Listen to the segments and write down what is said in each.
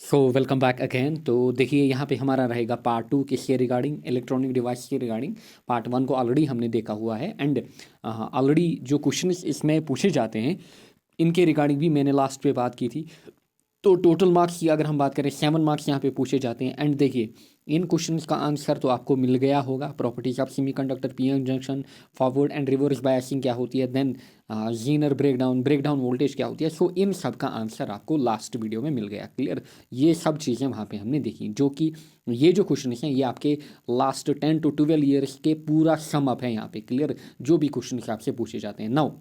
So welcome back again. तो देखिए यहाँ पे हमारा रहेगा पार्ट 2 किसके रिगार्डिंग, इलेक्ट्रॉनिक डिवाइस के रिगार्डिंग। पार्ट 1 को ऑलरेडी हमने देखा हुआ है एंड ऑलरेडी जो क्वेश्चन इसमें पूछे जाते हैं इनके रिगार्डिंग भी मैंने लास्ट पे बात की थी। तो टोटल मार्क्स की अगर हम बात करें 7 मार्क्स यहाँ पे पूछे जाते हैं एंड देखिए इन क्वेश्चंस का आंसर तो आपको मिल गया होगा। Properties of semiconductor, PN junction, forward and reverse biasing क्या होती है, then zener breakdown, breakdown voltage क्या होती है। सो इन सब का आंसर आपको लास्ट वीडियो में मिल गया। क्लियर, ये सब चीज़ें वहाँ पे हमने देखी, जो कि ये जो क्वेश्चन हैं ये आपके लास्ट 10 to 12 ईयर्स के पूरा सम अप है यहाँ पे। क्लियर, जो भी क्वेश्चन आपसे पूछे जाते हैं। नाउ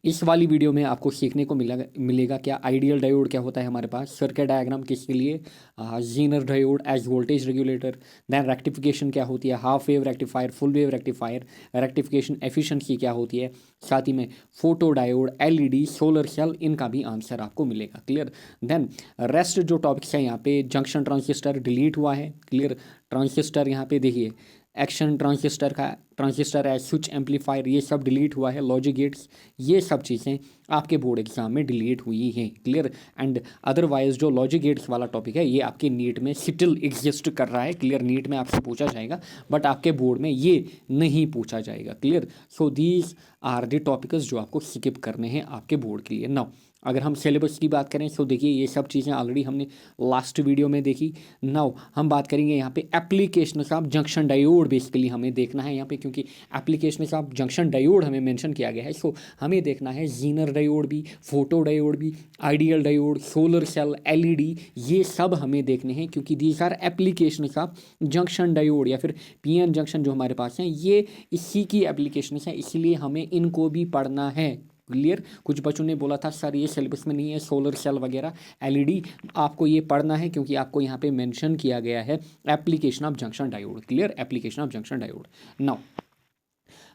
इस वाली वीडियो में आपको सीखने को मिलेगा क्या आइडियल डायोड क्या होता है हमारे पास, सर्किट डायग्राम किसके लिए, zener diode as voltage regulator, then rectification क्या होती है, half wave rectifier, full wave rectifier, rectification efficiency क्या होती है, साथ ही में photo diode, LED, solar cell, इनका भी आंसर आपको मिलेगा। क्लियर, देन रेस्ट जो टॉपिक्स हैं यहाँ पे, जंक्शन ट्रांजिस्टर डिलीट हुआ है। क्लियर, ट्रांजिस्टर यहाँ पे देखिए एक्शन ट्रांजिस्टर का, ट्रांजिस्टर है, स्विच एम्पलीफायर, ये सब डिलीट हुआ है। लॉजिक गेट्स, ये सब चीज़ें आपके बोर्ड एग्जाम में डिलीट हुई हैं। क्लियर, एंड अदरवाइज जो लॉजिक गेट्स वाला टॉपिक है ये आपके नीट में स्टिल एग्जिस्ट कर रहा है। क्लियर, नीट में आपसे पूछा जाएगा बट आपके बोर्ड में ये नहीं पूछा जाएगा। Clear, so these are the topics जो आपको स्किप करने हैं आपके बोर्ड के लिए। नाउ अगर हम सिलेबस की बात करें तो देखिए ये सब चीज़ें ऑलरेडी हमने लास्ट वीडियो में देखी। नाउ हम बात करेंगे यहाँ पे application of junction diode, basically हमें देखना है यहाँ पे, क्योंकि एप्लीकेशन ऑफ जंक्शन डायोड हमें मेंशन किया गया है। सो हमें देखना है जीनर डायोड भी, फोटो डायोड भी, ideal diode, solar cell, LED, ये सब हमें देखने हैं, क्योंकि these are application of junction diode या फिर पीएन जंक्शन जो हमारे पास हैं ये इसी की एप्लीकेशन है, इसलिए हमें इनको भी पढ़ना है। क्लियर, कुछ बच्चों ने बोला था सर ये सिलेबस में नहीं है सोलर सेल वगैरह, एलईडी, आपको ये पढ़ना है क्योंकि आपको यहाँ पे मेंशन किया गया है application of junction diode. Clear, application of junction diode. Now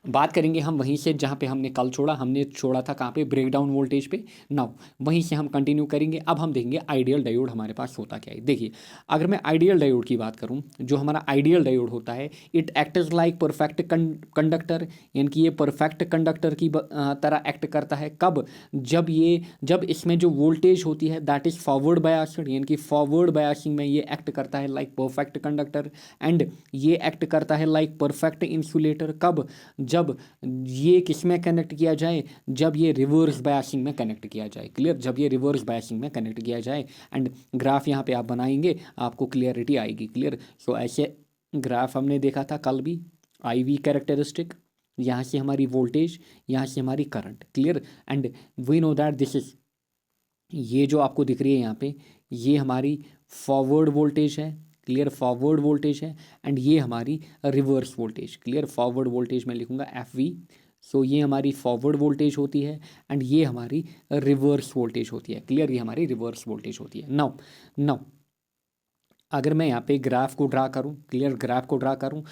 बात करेंगे हम वहीं से जहाँ पे हमने कल छोड़ा, हमने छोड़ा था कहाँ पे, ब्रेकडाउन वोल्टेज पे। नाउ वहीं से हम कंटिन्यू करेंगे। अब हम देखेंगे आइडियल डायोड हमारे पास होता क्या है। देखिए अगर मैं आइडियल डायोड की बात करूँ, जो हमारा आइडियल डायोड होता है, it acts like perfect conductor, यानी कि ये परफेक्ट कंडक्टर की तरह एक्ट करता है। कब, जब इसमें जो वोल्टेज होती है दैट इज़ फॉरवर्ड बायस्ड, यानी कि फॉरवर्ड बायसिंग में ये एक्ट करता है लाइक परफेक्ट कंडक्टर, एंड ये एक्ट करता है लाइक परफेक्ट इंसुलेटर। कब, जब ये किस में कनेक्ट किया जाए, जब ये रिवर्स बायसिंग में कनेक्ट किया जाए। क्लियर, जब ये रिवर्स बायसिंग में कनेक्ट किया जाए, एंड ग्राफ यहाँ पे आप बनाएंगे आपको क्लियरिटी आएगी। क्लियर, सो ऐसे ग्राफ हमने देखा था कल भी, आई वी कैरेक्टरिस्टिक, यहाँ से हमारी वोल्टेज, यहाँ से हमारी current. Clear, and we know that this is, ये जो आपको दिख रही है यहाँ पे ये हमारी फॉरवर्ड वोल्टेज है। क्लियर, फॉरवर्ड वोल्टेज है, एंड ये हमारी reverse voltage. Clear, forward voltage मैं लिखूंगा एफ वी। सो ये हमारी फॉरवर्ड वोल्टेज होती है एंड ये हमारी रिवर्स वोल्टेज होती है। क्लियर, ये हमारी रिवर्स वोल्टेज होती है। नाउ नाउ अगर मैं यहाँ पे ग्राफ को ड्रा करूँ, क्लियर, ग्राफ को ड्रा करूँ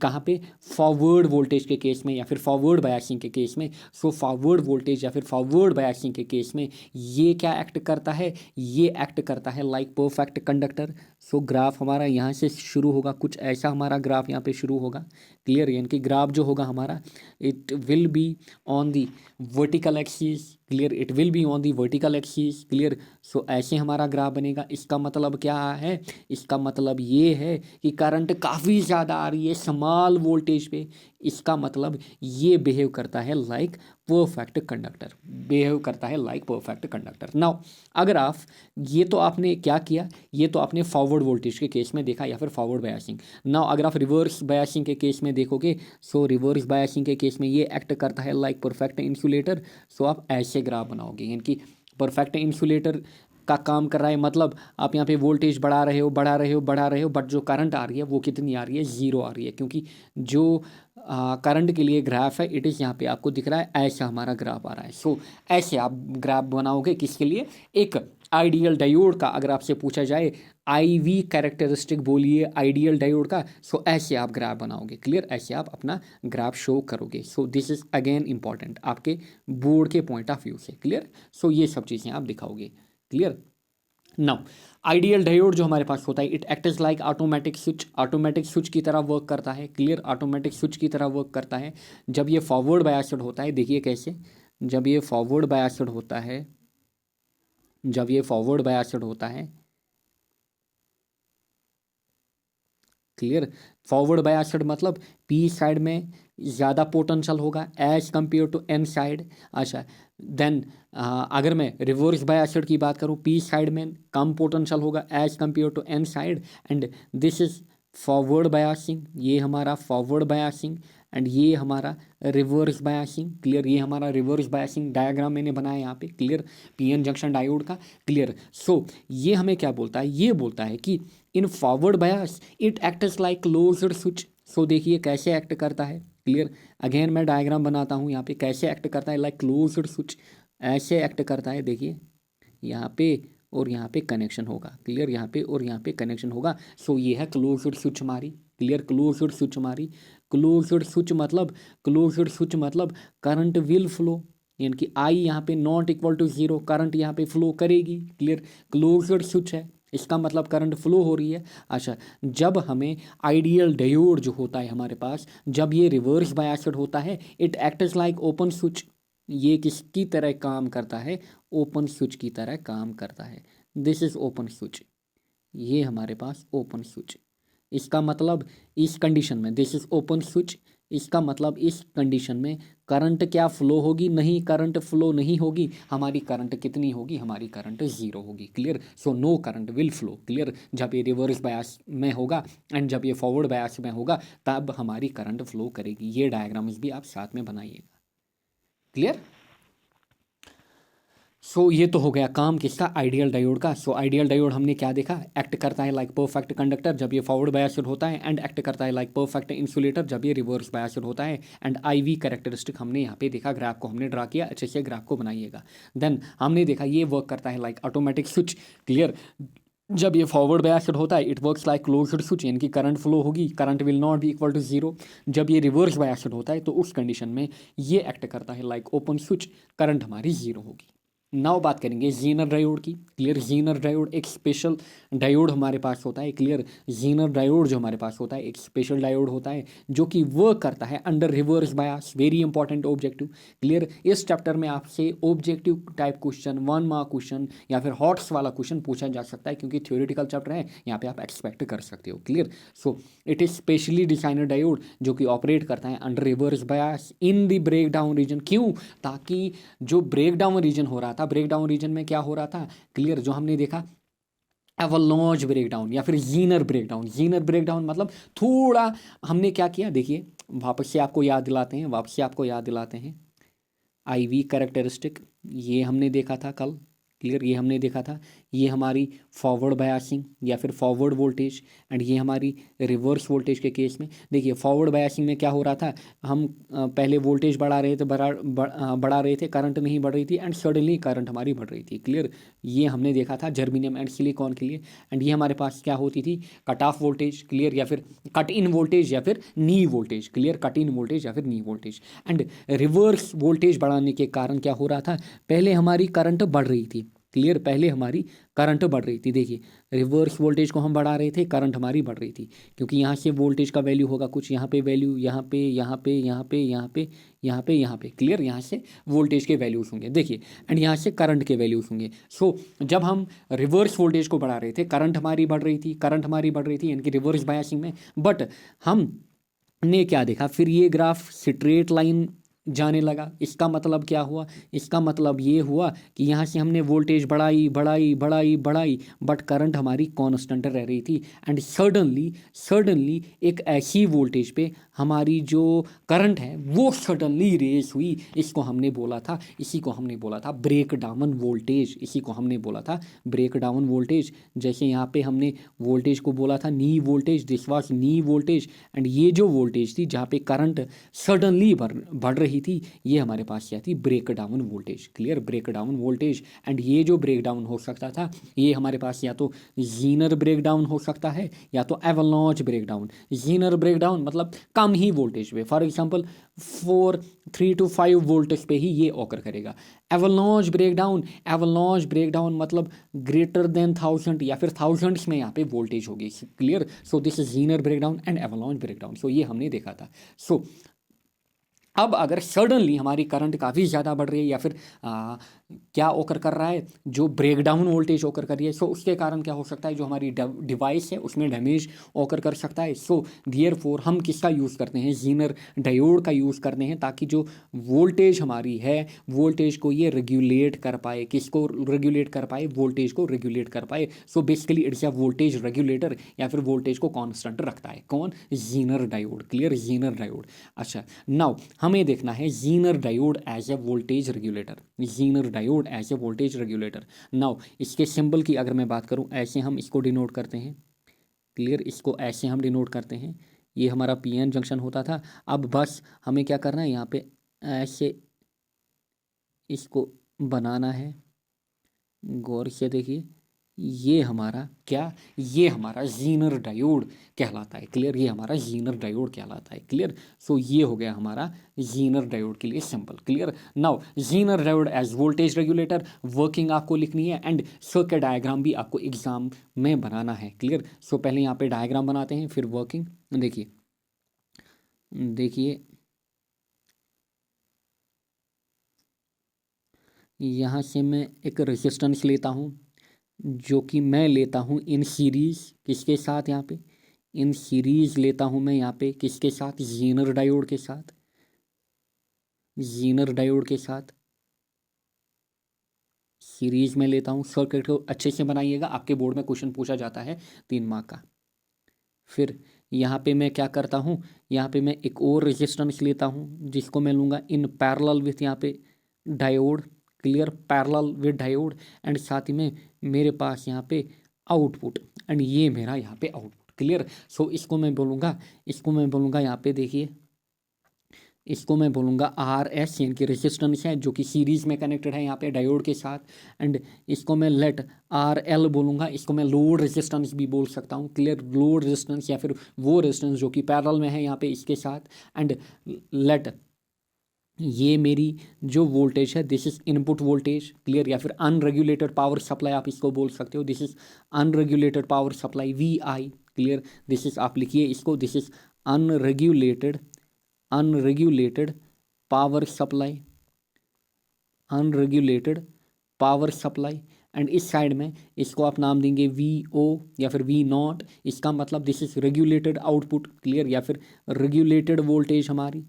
कहाँ पे, फॉरवर्ड वोल्टेज के केस में या फिर फॉरवर्ड बायसिंग के केस में। सो फॉरवर्ड वोल्टेज या फिर फॉरवर्ड बायसिंग के केस में ये क्या एक्ट करता है, ये एक्ट करता है लाइक परफेक्ट कंडक्टर। सो ग्राफ हमारा यहाँ से शुरू होगा, कुछ ऐसा हमारा ग्राफ यहाँ पे शुरू होगा। क्लियर, यानी कि ग्राफ जो होगा हमारा it will be on the vertical axis. Clear, it will be on the vertical axis. Clear, so ऐसे हमारा ग्राफ बनेगा। इसका मतलब क्या है, इसका मतलब ये है कि करंट काफ़ी ज़्यादा आ रही है स्मॉल वोल्टेज पे। इसका मतलब ये बिहेव करता है लाइक परफेक्ट कंडक्टर, बिहेव करता है लाइक परफेक्ट कंडक्टर। नाउ अगर आप, ये तो आपने क्या किया, ये तो आपने फॉरवर्ड वोल्टेज के केस में देखा या फिर फॉरवर्ड बायसिंग। नाउ अगर आप रिवर्स बायसिंग के केस में देखोगे, सो रिवर्स बायसिंग के केस में ये एक्ट करता है लाइक परफेक्ट इंसुलेटर। सो आप ऐसे ग्राफ बनाओगे, यानी कि परफेक्ट इंसुलेटर का काम कर रहा है, मतलब आप यहाँ पे वोल्टेज बढ़ा रहे हो बढ़ा रहे हो बढ़ा रहे हो, बट जो करंट आ रही है वो कितनी आ रही है, ज़ीरो आ रही है, क्योंकि जो करंट के लिए ग्राफ है इट इज़ यहाँ पे आपको दिख रहा है, ऐसा हमारा ग्राफ आ रहा है। सो ऐसे आप ग्राफ बनाओगे किसके लिए, एक आइडियल डायोड का। अगर आपसे पूछा जाए आई वी कैरेक्टरिस्टिक बोलिए आइडियल डायोड का, सो ऐसे आप ग्राफ बनाओगे। क्लियर, ऐसे आप अपना ग्राफ शो करोगे। सो दिस इज अगेन इंपॉर्टेंट आपके बोर्ड के पॉइंट ऑफ व्यू से। क्लियर, सो ये सब चीज़ें आप दिखाओगे। क्लियर, नाउ आइडियल डायोड जो हमारे पास होता है it acts like automatic switch, automatic switch की तरह वर्क करता है। क्लियर, ऑटोमेटिक स्विच की तरह वर्क करता है। जब ये फॉरवर्ड बायस्ड होता है, देखिए कैसे, जब ये फॉरवर्ड बायस्ड होता है, जब ये फॉरवर्ड बायस्ड होता है, क्लियर। फॉरवर्ड बायस्ड मतलब पी साइड में ज़्यादा पोटेंशियल होगा as compare to N side. अच्छा, देन अगर मैं रिवर्स बायस्ड की बात करूँ, पी साइड में कम पोटेंशियल होगा as compare to N side, and this is forward biasing, ये हमारा फॉरवर्ड बायसिंग, एंड ये हमारा रिवर्स बायसिंग। क्लियर, ये हमारा रिवर्स बायसिंग डायग्राम मैंने बनाया यहाँ पे। क्लियर, पीएन जंक्शन डायोड का। क्लियर, सो ये हमें क्या बोलता है, ये बोलता है कि in forward bias it acts like closed switch. So देखिए कैसे एक्ट करता है। क्लियर, अगेन मैं डायग्राम बनाता हूँ यहाँ पे, कैसे एक्ट करता है, लाइक क्लोज्ड स्विच ऐसे एक्ट करता है। देखिए यहाँ पे और यहाँ पे कनेक्शन होगा। क्लियर, यहाँ पे और यहाँ पे कनेक्शन होगा। सो ये है क्लोज्ड स्विच हमारी। क्लियर, क्लोज्ड स्विच हमारी। क्लोज्ड स्विच मतलब, क्लोज्ड स्विच मतलब करंट विल फ्लो, यानी कि आई यहाँ पे not equal to zero, current यहाँ पे फ्लो करेगी। क्लियर, क्लोज्ड स्विच है, इसका मतलब करंट फ्लो हो रही है। अच्छा, जब हमें आइडियल डायोड जो होता है हमारे पास, जब ये रिवर्स बायस्ड होता है, it acts like open switch. ये किसकी तरह काम करता है, ओपन स्विच की तरह काम करता है। दिस इज ओपन स्विच, ये हमारे पास ओपन स्विच। इसका मतलब इस कंडीशन में दिस इज ओपन स्विच, इसका मतलब इस कंडीशन में करंट क्या फ्लो होगी, नहीं करंट फ्लो नहीं होगी। हमारी करंट कितनी होगी, हमारी करंट जीरो होगी। Clear, so no current will flow. Clear, जब ये रिवर्स बायस में होगा एंड जब ये फॉरवर्ड बायस में होगा तब हमारी करंट फ्लो करेगी। ये डायग्राम्स भी आप साथ में बनाइएगा। क्लियर, सो ये तो हो गया काम किसका, आइडियल डायोड का। सो आइडियल डायोड हमने क्या देखा, एक्ट करता है लाइक परफेक्ट कंडक्टर जब ये फॉरवर्ड बायस्ड होता है, एंड एक्ट करता है लाइक परफेक्ट इंसुलेटर जब ये रिवर्स बायस्ड होता है। एंड IV कैरेक्टरिस्टिक हमने यहाँ पे देखा, ग्राफ को हमने ड्रा किया, अच्छे से ग्राफ को बनाइएगा। देन हमने देखा ये वर्क करता है लाइक ऑटोमेटिक स्विच। क्लियर, जब ये फॉरवर्ड बायस्ड होता है it works like closed switch, यानी कि करंट फ्लो होगी, current will not be equal to zero. जब ये रिवर्स बायस्ड होता है तो उस कंडीशन में ये एक्ट करता है लाइक ओपन स्विच, करंट हमारी जीरो होगी। नाउ बात करेंगे जीनर डायोड की। क्लियर, जीनर डायोड एक स्पेशल डायोड हमारे पास होता है। क्लियर, जीनर डायोड जो हमारे पास होता है एक स्पेशल डायोड होता है जो कि वर्क करता है अंडर रिवर्स बायस। Very important objective. क्लियर, इस चैप्टर में आपसे objective type question, 1 mark question या फिर हॉट्स वाला क्वेश्चन पूछा जा सकता है, क्योंकि थ्योरेटिकल चैप्टर है, यहाँ पे आप एक्सपेक्ट कर सकते हो। Clear, so it is specially designer diode जो कि ऑपरेट करता है under reverse bias in the break down region. क्यों, ताकि जो ब्रेक डाउन रीजन हो रहा था, ब्रेक डाउन रीजन में क्या हो रहा था, क्लियर, जो हमने देखा एवलॉन्च ब्रेक डाउन या फिर zener break down. Zener break down मतलब थोड़ा हमने क्या किया, देखिए वापस से आपको याद दिलाते हैं, वापस से आपको याद दिलाते हैं। IV कैरेक्टरिस्टिक ये हमने देखा था कल। क्लियर, ये हमने देखा था, ये हमारी फॉरवर्ड बायसिंग या फिर फॉरवर्ड वोल्टेज, एंड ये हमारी रिवर्स वोल्टेज के केस में। देखिए फॉरवर्ड बायसिंग में क्या हो रहा था, हम पहले वोल्टेज बढ़ा रहे थे, बढ़ा रहे थे, करंट नहीं बढ़ रही थी, एंड सडनली करंट हमारी बढ़ रही थी। क्लियर, ये हमने देखा था जर्मेनियम एंड सिलिकॉन के लिए। एंड ये हमारे पास क्या होती थी, कट ऑफ वोल्टेज। क्लियर, या फिर कट इन वोल्टेज या फिर नी voltage. Clear, cut in voltage या फिर नी वोल्टेज। एंड रिवर्स वोल्टेज बढ़ाने के कारण क्या हो रहा था, पहले हमारी करंट बढ़ रही थी। क्लियर, पहले हमारी करंट बढ़ रही थी। देखिए रिवर्स वोल्टेज को हम बढ़ा रहे थे, करंट हमारी बढ़ रही थी, क्योंकि यहाँ से वोल्टेज का वैल्यू होगा कुछ, यहाँ पे वैल्यू, यहाँ पे, यहाँ पे, यहाँ पे, यहाँ पे, यहाँ पे, यहाँ पे। क्लियर, यहाँ से वोल्टेज के वैल्यूज होंगे, देखिए, एंड यहाँ से करंट के वैल्यूज होंगे। सो जब हम रिवर्स वोल्टेज को बढ़ा रहे थे, करंट हमारी बढ़ रही थी, करंट हमारी बढ़ रही थी, यानी कि रिवर्स बायसिंग में। बट हम ने क्या देखा, फिर ये ग्राफ स्ट्रेट लाइन जाने लगा। इसका मतलब क्या हुआ, इसका मतलब ये हुआ कि यहाँ से हमने वोल्टेज बढ़ाई बढ़ाई बढ़ाई बढ़ाई, बट करंट हमारी कांस्टेंट रह रही थी। एंड सडनली एक ऐसी वोल्टेज पे हमारी जो करंट है वो सडनली रेस हुई। इसको हमने बोला था, इसी को हमने बोला था ब्रेक डाउन वोल्टेज, इसी को हमने बोला था ब्रेक डाउन वोल्टेज। जैसे यहाँ पे हमने वोल्टेज को बोला था नी voltage, this was knee voltage, and ये जो वोल्टेज थी जहाँ पे करंट सडनली बढ़ रही थी, ये हमारे पास क्या थी, break down voltage. Clear, break down voltage. And ये जो ब्रेक डाउन हो सकता था, ये हमारे पास या तो जीनर ब्रेक डाउन हो सकता है या तो avalanche break down. Zener break down मतलब कम ही वोल्टेज पे, फॉर एग्जांपल 3 to 5 वोल्टेज पे ही ये ऑकर करेगा। एवलॉन्च ब्रेक डाउन मतलब ग्रेटर देन 1000 या फिर थाउजेंड्स में यहाँ पे वोल्टेज होगी। Clear, so this is zener break down and avalanche break down. So ये हमने देखा था। सो अब अगर सडनली हमारी करंट काफ़ी ज़्यादा बढ़ रही है या फिर क्या ओकर कर रहा है, जो ब्रेकडाउन वोल्टेज ओकर कर रही है। सो उसके कारण क्या हो सकता है, जो हमारी डिवाइस है उसमें डैमेज ओकर कर सकता है। सो देयरफॉर हम किसका यूज़ करते हैं, जीनर डायोड का यूज़ करते हैं, ताकि जो वोल्टेज हमारी है वोल्टेज को ये रेगुलेट कर पाए। किसको रेगुलेट कर पाए, वोल्टेज को रेगुलेट कर पाए। So basically it's a voltage regulator, या फिर वोल्टेज को कांस्टेंट रखता है। कौन, zener diode. Clear, zener diode. अच्छा, नाउ हमें देखना है zener diode as a voltage regulator, zener diode as a voltage regulator. Now इसके सिंबल की अगर मैं बात करूं, ऐसे हम इसको डिनोट करते हैं। क्लियर, इसको ऐसे हम डिनोट करते हैं। ये हमारा पीएन जंक्शन होता था। अब बस हमें क्या करना है, यहाँ पे ऐसे इसको बनाना है। गौर से देखिए, ये हमारा क्या, ये हमारा जीनर डायोड कहलाता है। क्लियर, ये हमारा जीनर डायोड कहलाता है। क्लियर, सो ये हो गया हमारा जीनर डायोड के लिए simple. Clear, now zener diode as voltage regulator, working आपको लिखनी है एंड सर्किट डायग्राम भी आपको एग्जाम में बनाना है। क्लियर, सो पहले यहाँ पे डायग्राम बनाते हैं, फिर वर्किंग। देखिए देखिए यहाँ से मैं एक रेजिस्टेंस लेता हूँ, जो कि मैं लेता हूँ इन सीरीज, किसके साथ, यहाँ पे इन सीरीज लेता हूँ मैं, यहाँ पे किसके साथ, जीनर डायोड के साथ, जीनर डायोड के साथ सीरीज में लेता हूँ। सर्किट को अच्छे से बनाइएगा, आपके बोर्ड में क्वेश्चन पूछा जाता है 3 मार्क का। फिर यहाँ पे मैं क्या करता हूँ, यहाँ पे मैं एक और रेजिस्टेंस लेता हूँ, जिसको मैं लूँगा इन पैरेलल विथ यहाँ पे diode. Clear, parallel with diode, and साथ ही में मेरे पास यहाँ पे आउटपुट, एंड ये मेरा यहाँ पे आउटपुट। क्लियर, सो इसको मैं बोलूँगा यहाँ पे देखिए, इसको मैं बोलूँगा आर एस, यानी कि रेजिस्टेंस है जो कि सीरीज में कनेक्टेड है यहाँ पे डायोड के साथ। एंड इसको मैं लेट आर एल बोलूँगा, इसको मैं लोड रेजिस्टेंस भी बोल सकता हूँ। क्लियर, लोड रेजिस्टेंस या फिर वो रेजिस्टेंस जो कि पैरेलल में है यहाँ पे इसके साथ। एंड लेट ये मेरी जो वोल्टेज है, this is input voltage. Clear, या फिर अनरेगुलेटेड पावर सप्लाई आप इसको बोल सकते हो, this is unregulated power supply, V I. Clear, this is, आप लिखिए इसको, this is unregulated power supply, unregulated power supply. And इस साइड में इसको आप नाम देंगे वी ओ या फिर वी नॉट। इसका मतलब this is regulated output. Clear, या फिर रेगुलेटेड वोल्टेज हमारी,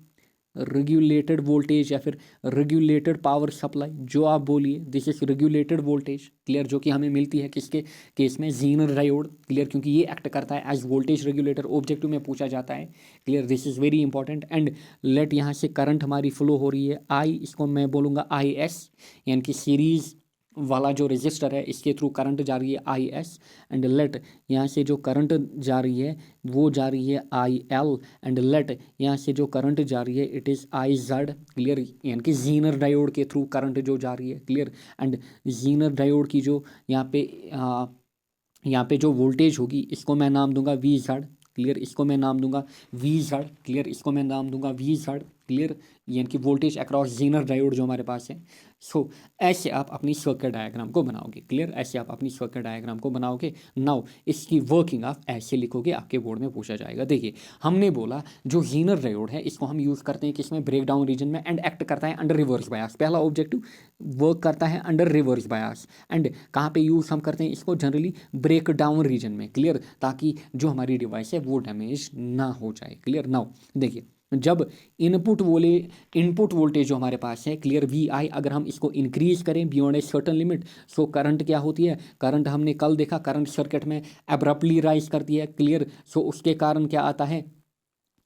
रेगुलेटेड वोल्टेज या फिर रेगुलेटेड पावर सप्लाई, जो आप बोलिए, this is regulated voltage. Clear, जो कि हमें मिलती है किसके केस में, जीनर डायोड। क्लियर, क्योंकि ये एक्ट करता है एज वोल्टेज रेगुलेटर, ऑब्जेक्टिव में पूछा जाता है। Clear, this is very important. And let यहाँ से करंट हमारी फ्लो हो रही है आई, इसको मैं बोलूँगा आई एस, यानी कि सीरीज वाला जो रजिस्टर है इसके थ्रू करंट जा रही है आई एस। एंड लेट यहाँ से जो करंट जा रही है वो जा रही है आई एल। एंड लेट यहाँ से जो करंट जा रही है it is I Z. Clear, यानी कि जीनर डायोड के थ्रू करंट जो जा रही है। क्लियर, एंड जीनर डायोड की जो यहाँ पे जो वोल्टेज होगी इसको मैं नाम दूंगा वी जेड। क्लियर, इसको मैं नाम दूंगा वी जेड। क्लियर, इसको मैं नाम दूंगा वी जेड। क्लियर, यानी कि वोल्टेज अक्रॉस जीनर डायोड जो हमारे पास है। सो ऐसे आप अपनी सर्किट डायग्राम को बनाओगे। क्लियर, ऐसे आप अपनी सर्किट डायग्राम को बनाओगे। नाउ इसकी वर्किंग आप ऐसे लिखोगे, आपके बोर्ड में पूछा जाएगा। देखिए, हमने बोला जो जीनर डायोड है इसको हम यूज़ करते हैं किसमें, ब्रेक डाउन रीजन में, एंड एक्ट करता है अंडर रिवर्स बायस। पहला ऑब्जेक्टिव, वर्क करता है अंडर रिवर्स बायस। एंड कहाँ पे यूज़ हम करते हैं इसको, जनरली ब्रेक डाउन रीजन में। क्लियर, ताकि जो हमारी डिवाइस है वो डैमेज ना हो जाए। क्लियर, नाउ देखिए, जब इनपुट वोल्टेज जो हमारे पास है, क्लियर, वी आई, अगर हम इसको इंक्रीज करें beyond a certain limit, so current क्या होती है, करंट हमने कल देखा, करंट सर्किट में एब्रप्टली राइज करती है। क्लियर, सो उसके कारण क्या आता है,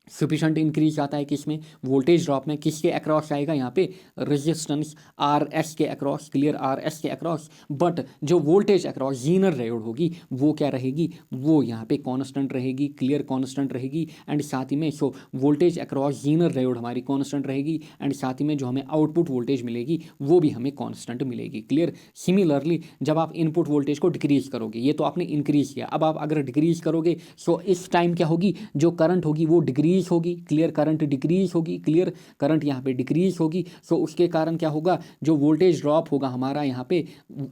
सफिशेंट इंक्रीज आता है किसमें, वोल्टेज ड्रॉप में। किसके अक्रॉस आएगा यहाँ पे, रेजिस्टेंस आर एस के अक्रॉस। क्लियर, आर एस के अक्रॉस। बट जो वोल्टेज अक्रॉस जीनर डायोड होगी वो क्या रहेगी, वो यहाँ पे कांस्टेंट रहेगी। क्लियर, कांस्टेंट रहेगी। एंड साथ ही में so voltage across Zener diode हमारी कांस्टेंट रहेगी। एंड साथ ही में जो हमें आउटपुट वोल्टेज मिलेगी वो भी हमें कांस्टेंट मिलेगी। क्लियर, सिमिलरली जब आप इनपुट वोल्टेज को डिक्रीज करोगे, ये तो आपने इंक्रीज किया, अब आप अगर डिक्रीज करोगे सो इस टाइम क्या होगी, जो करंट होगी वो डिक्रीज डिक्रीज होगी, क्लियर, करंट डिक्रीज होगी, क्लियर, करंट यहाँ पे डिक्रीज होगी। सो उसके कारण क्या होगा, जो वोल्टेज ड्रॉप होगा हमारा यहाँ पे,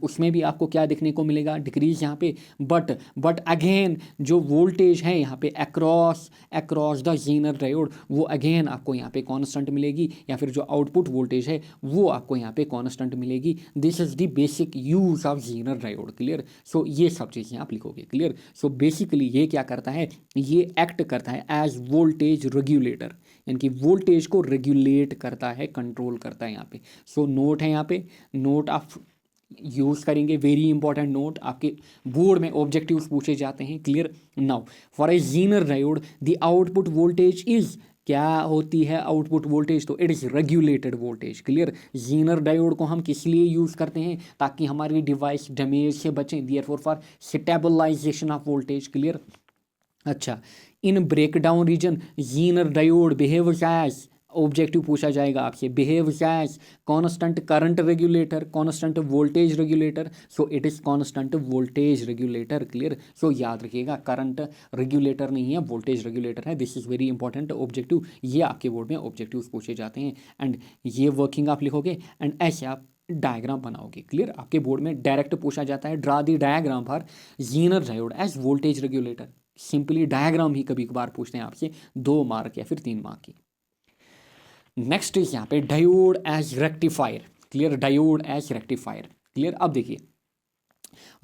उसमें भी आपको क्या देखने को मिलेगा, डिक्रीज यहाँ पे। बट अगेन जो वोल्टेज है यहाँ पे अक्रॉस द जेनर डायोड, वो अगेन आपको यहाँ पे कांस्टेंट मिलेगी, या फिर जो आउटपुट वोल्टेज है वो आपको यहाँ पे कांस्टेंट मिलेगी। This is the basic use of zener diode, clear. So ये सब चीज़ें आप लिखोगे, क्लियर। सो बेसिकली ये क्या करता है, ये एक्ट करता है एज वोल्टेज रेगुलेटर, यानी कि वोल्टेज को रेगुलेट करता है, कंट्रोल करता है यहाँ पे। सो नोट है यहाँ पे, नोट आप यूज़ करेंगे, वेरी इंपॉर्टेंट नोट, आपके बोर्ड में ऑब्जेक्टिव्स पूछे जाते हैं, clear. Now for a zener diode the output voltage is, क्या होती है आउटपुट वोल्टेज, तो it is regulated voltage, clear. Zener diode को हम किस लिए यूज़ करते हैं, ताकि हमारी डिवाइस डैमेज से बचें, therefore for stabilization of voltage, clear. अच्छा, in breakdown region zener diode behaves as, objective पूछा जाएगा आपसे, behaves as constant current regulator, constant voltage regulator. So it is constant voltage regulator, clear. So याद रखिएगा, current regulator नहीं है, voltage regulator है। This is very important objective, ये आपके बोर्ड में ऑब्जेक्टिव पूछे जाते हैं। एंड ये वर्किंग आप लिखोगे एंड ऐसे आप डायग्राम बनाओगे, क्लियर। आपके बोर्ड में डायरेक्ट पूछा जाता है, draw the diagram for zener diode as voltage regulator. Simply diagram ही कभी कभार पूछते हैं आपसे, 2 मार्क या फिर 3 मार्क की। नेक्स्ट इज यहाँ पे diode as rectifier, clear, diode as rectifier, clear. अब देखिए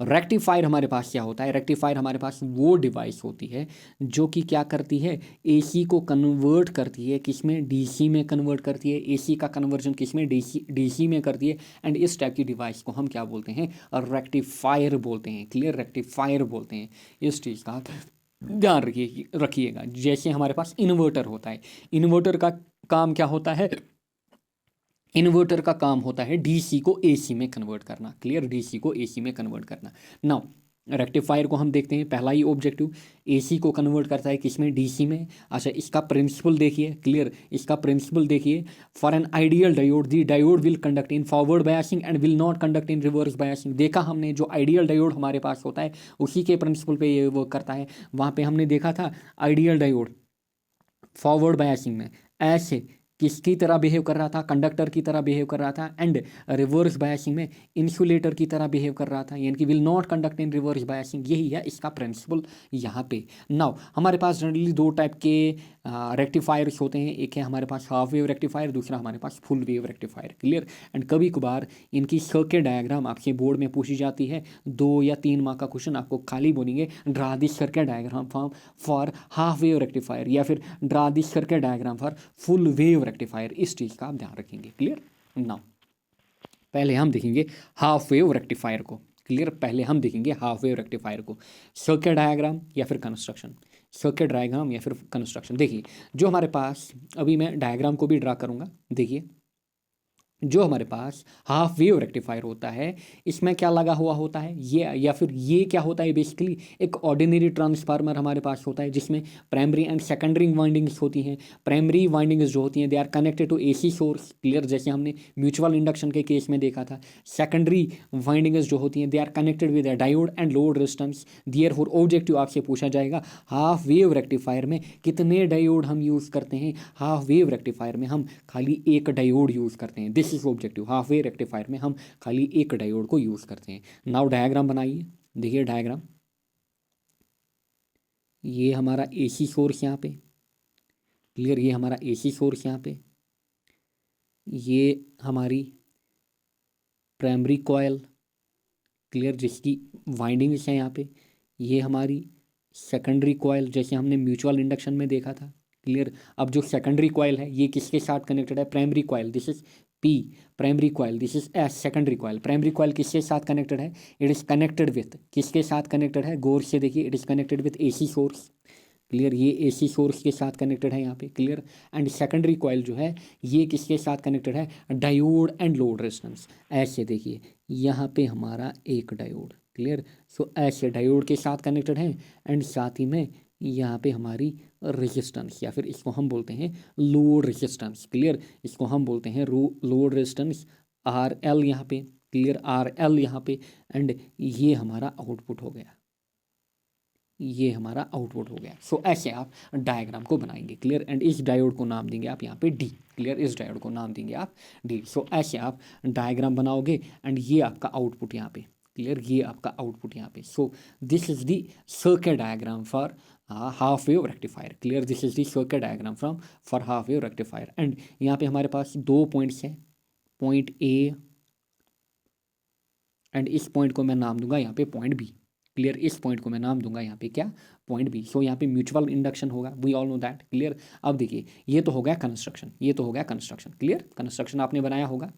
रेक्टिफायर हमारे पास क्या होता है, रेक्टिफायर हमारे पास वो डिवाइस होती है जो कि क्या करती है, एसी को कन्वर्ट करती है, किसमें, डीसी में कन्वर्ट करती है, एसी का कन्वर्जन किसमें, डीसी में करती है। एंड इस टाइप की डिवाइस को हम क्या बोलते हैं, रेक्टिफायर बोलते हैं, क्लियर, रेक्टिफायर बोलते हैं। इस चीज़ का ध्यान रखिएगा। जैसे हमारे पास इन्वर्टर होता है, इन्वर्टर का काम क्या होता है, इन्वर्टर का काम होता है डीसी को एसी में कन्वर्ट करना, क्लियर, डीसी को एसी में कन्वर्ट करना। नाउ रेक्टिफायर को हम देखते हैं, पहला ही ऑब्जेक्टिव, एसी को कन्वर्ट करता है किसमें, डीसी में। अच्छा, इसका प्रिंसिपल देखिए, क्लियर, इसका प्रिंसिपल देखिए, for an ideal diode the diode will conduct in forward biasing and will not conduct in reverse biasing. देखा हमने, जो आइडियल डायोड हमारे पास होता है उसी के प्रिंसिपल पे ये वर्क करता है। वहाँ पे हमने देखा था आइडियल डायोड फॉरवर्ड बायसिंग में ऐसे किसकी तरह बिहेव कर रहा था, कंडक्टर की तरह बिहेव कर रहा था। एंड रिवर्स बायसिंग में इंसुलेटर की तरह बिहेव कर रहा था, यानी कि will not conduct in reverse biasing. यही है इसका प्रिंसिपल यहाँ पे। नाउ हमारे पास जनरली 2 टाइप के रेक्टिफायर्स होते हैं, एक है हमारे पास हाफ वेव रेक्टिफायर, दूसरा हमारे पास full wave rectifier, clear. And कभी कभार इनकी सर्किट डायग्राम आपके बोर्ड में पूछी जाती है, 2 या 3 मार्क का क्वेश्चन आपको खाली बोलेंगे draw this circuit diagram for half wave rectifier, या फिर draw this circuit diagram for full wave rectifier. इस चीज़ का आप ध्यान रखेंगे, क्लियर। नाउ पहले हम देखेंगे हाफ वेव रेक्टिफायर को, क्लियर। पहले हम देखेंगे हाफ वेव रेक्टिफायर को, सर्किट डायग्राम या फिर कंस्ट्रक्शन, सर्किट डायग्राम या फिर कंस्ट्रक्शन। देखिए जो हमारे पास, अभी मैं डायग्राम को भी ड्रा करूंगा, देखिए जो हमारे पास हाफ वेव रेक्टिफायर होता है, इसमें क्या लगा हुआ होता है, ये या फिर ये क्या होता है, बेसिकली एक ऑर्डिनरी ट्रांसफार्मर हमारे पास होता है जिसमें प्राइमरी एंड सेकेंडरी वाइंडिंग्स होती हैं। प्राइमरी वाइंडिंग्स जो होती हैं they are connected to AC source, clear, जैसे हमने म्यूचुअल इंडक्शन के केस में देखा था। सेकेंडरी वाइंडिंग्स जो होती हैं they are connected with a diode and load resistance. Therefore objective आपसे पूछा जाएगा, हाफ वेव रेक्टिफायर में कितने डायोड हम यूज़ करते हैं। हाफ वेव रेक्टिफायर में हम खाली एक डायोड यूज़ करते हैं, this is objective. Half wave rectifier में हम खाली एक डायोड को यूज़ करते हैं। नाउ डायग्राम बनाइए, देखिए डायग्राम, ये हमारा एसी सोर्स यहाँ पे, क्लियर, ये हमारा एसी सोर्स यहाँ पे, ये हमारी प्राइमरी कॉयल, क्लियर, जिसकी वाइंडिंग्स हैं यहाँ पे, ये हमारी सेकेंडरी कॉयल जैसे हमने म्यूचुअल इंडक्शन में देखा था, क्लियर। अब जो सेकेंडरी कॉयल है ये किसके साथ कनेक्टेड है, primary coil, this is P primary coil, this is S secondary coil. Primary coil किसके साथ कनेक्टेड है, इट इज़ कनेक्टेड विथ, किसके साथ कनेक्टेड है, गौर से देखिए, it is connected with AC source, clear, ये एसी सोर्स के साथ कनेक्टेड है यहाँ पे, क्लियर। एंड सेकेंडरी कॉयल जो है ये किसके साथ कनेक्टेड है, डायोड एंड लोड रेजिस्टेंस। ऐसे देखिए यहाँ पे हमारा एक डायोड, क्लियर, सो ऐसे डायोड के साथ कनेक्टेड है। एंड साथ ही में यहाँ पे हमारी रेजिस्टेंस, या फिर इसको हम बोलते हैं लोड रेजिस्टेंस, क्लियर, इसको हम बोलते हैं लोड रेजिस्टेंस, आर एल यहाँ पे, क्लियर, आर एल यहाँ पे। एंड ये हमारा आउटपुट हो गया, ये हमारा आउटपुट हो गया। सो ऐसे आप डायग्राम को बनाएंगे। क्लियर। एंड इस डायोड को नाम देंगे आप यहाँ पे डी। क्लियर। इस डायोड को नाम देंगे आप डी। सो ऐसे आप डायग्राम बनाओगे एंड ये आपका आउटपुट यहाँ पे। क्लियर। ये आपका आउटपुट यहाँ पे। So this is the circuit diagram for half wave rectifier. Clear. This is the circuit diagram from for half wave rectifier. And यहाँ पे हमारे पास दो पॉइंट्स हैं, पॉइंट ए एंड इस पॉइंट को मैं नाम दूंगा यहाँ पे पॉइंट बी। क्लियर। इस पॉइंट को मैं नाम दूंगा यहाँ पे क्या, पॉइंट बी। सो यहाँ पे म्यूचुअल इंडक्शन होगा, we all know that. Clear. अब देखिए ये तो हो गया कंस्ट्रक्शन, ये तो हो गया कंस्ट्रक्शन। क्लियर। कंस्ट्रक्शन आपने बनाया होगा,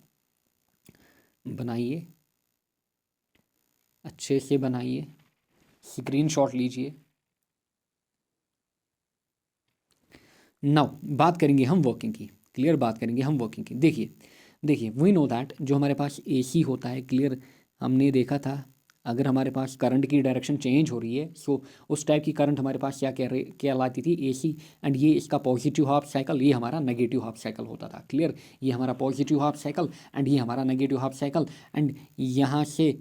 बनाइए अच्छे से बनाइए, स्क्रीनशॉट लीजिए। नाउ बात करेंगे हम वर्किंग की। क्लियर। बात करेंगे हम वर्किंग की। देखिए देखिए वी नो दैट जो हमारे पास एसी होता है, क्लियर, हमने देखा था अगर हमारे पास करंट की डायरेक्शन चेंज हो रही है, सो उस टाइप की करंट हमारे पास क्या लाती थी, एसी। एंड ये इसका पॉजिटिव हाफ साइकिल, ये हमारा नेगेटिव हाफ साइकिल होता था। क्लियर। ये हमारा पॉजिटिव हाफ साइकिल एंड ये हमारा नेगेटिव हाफ साइकिल। एंड यहाँ से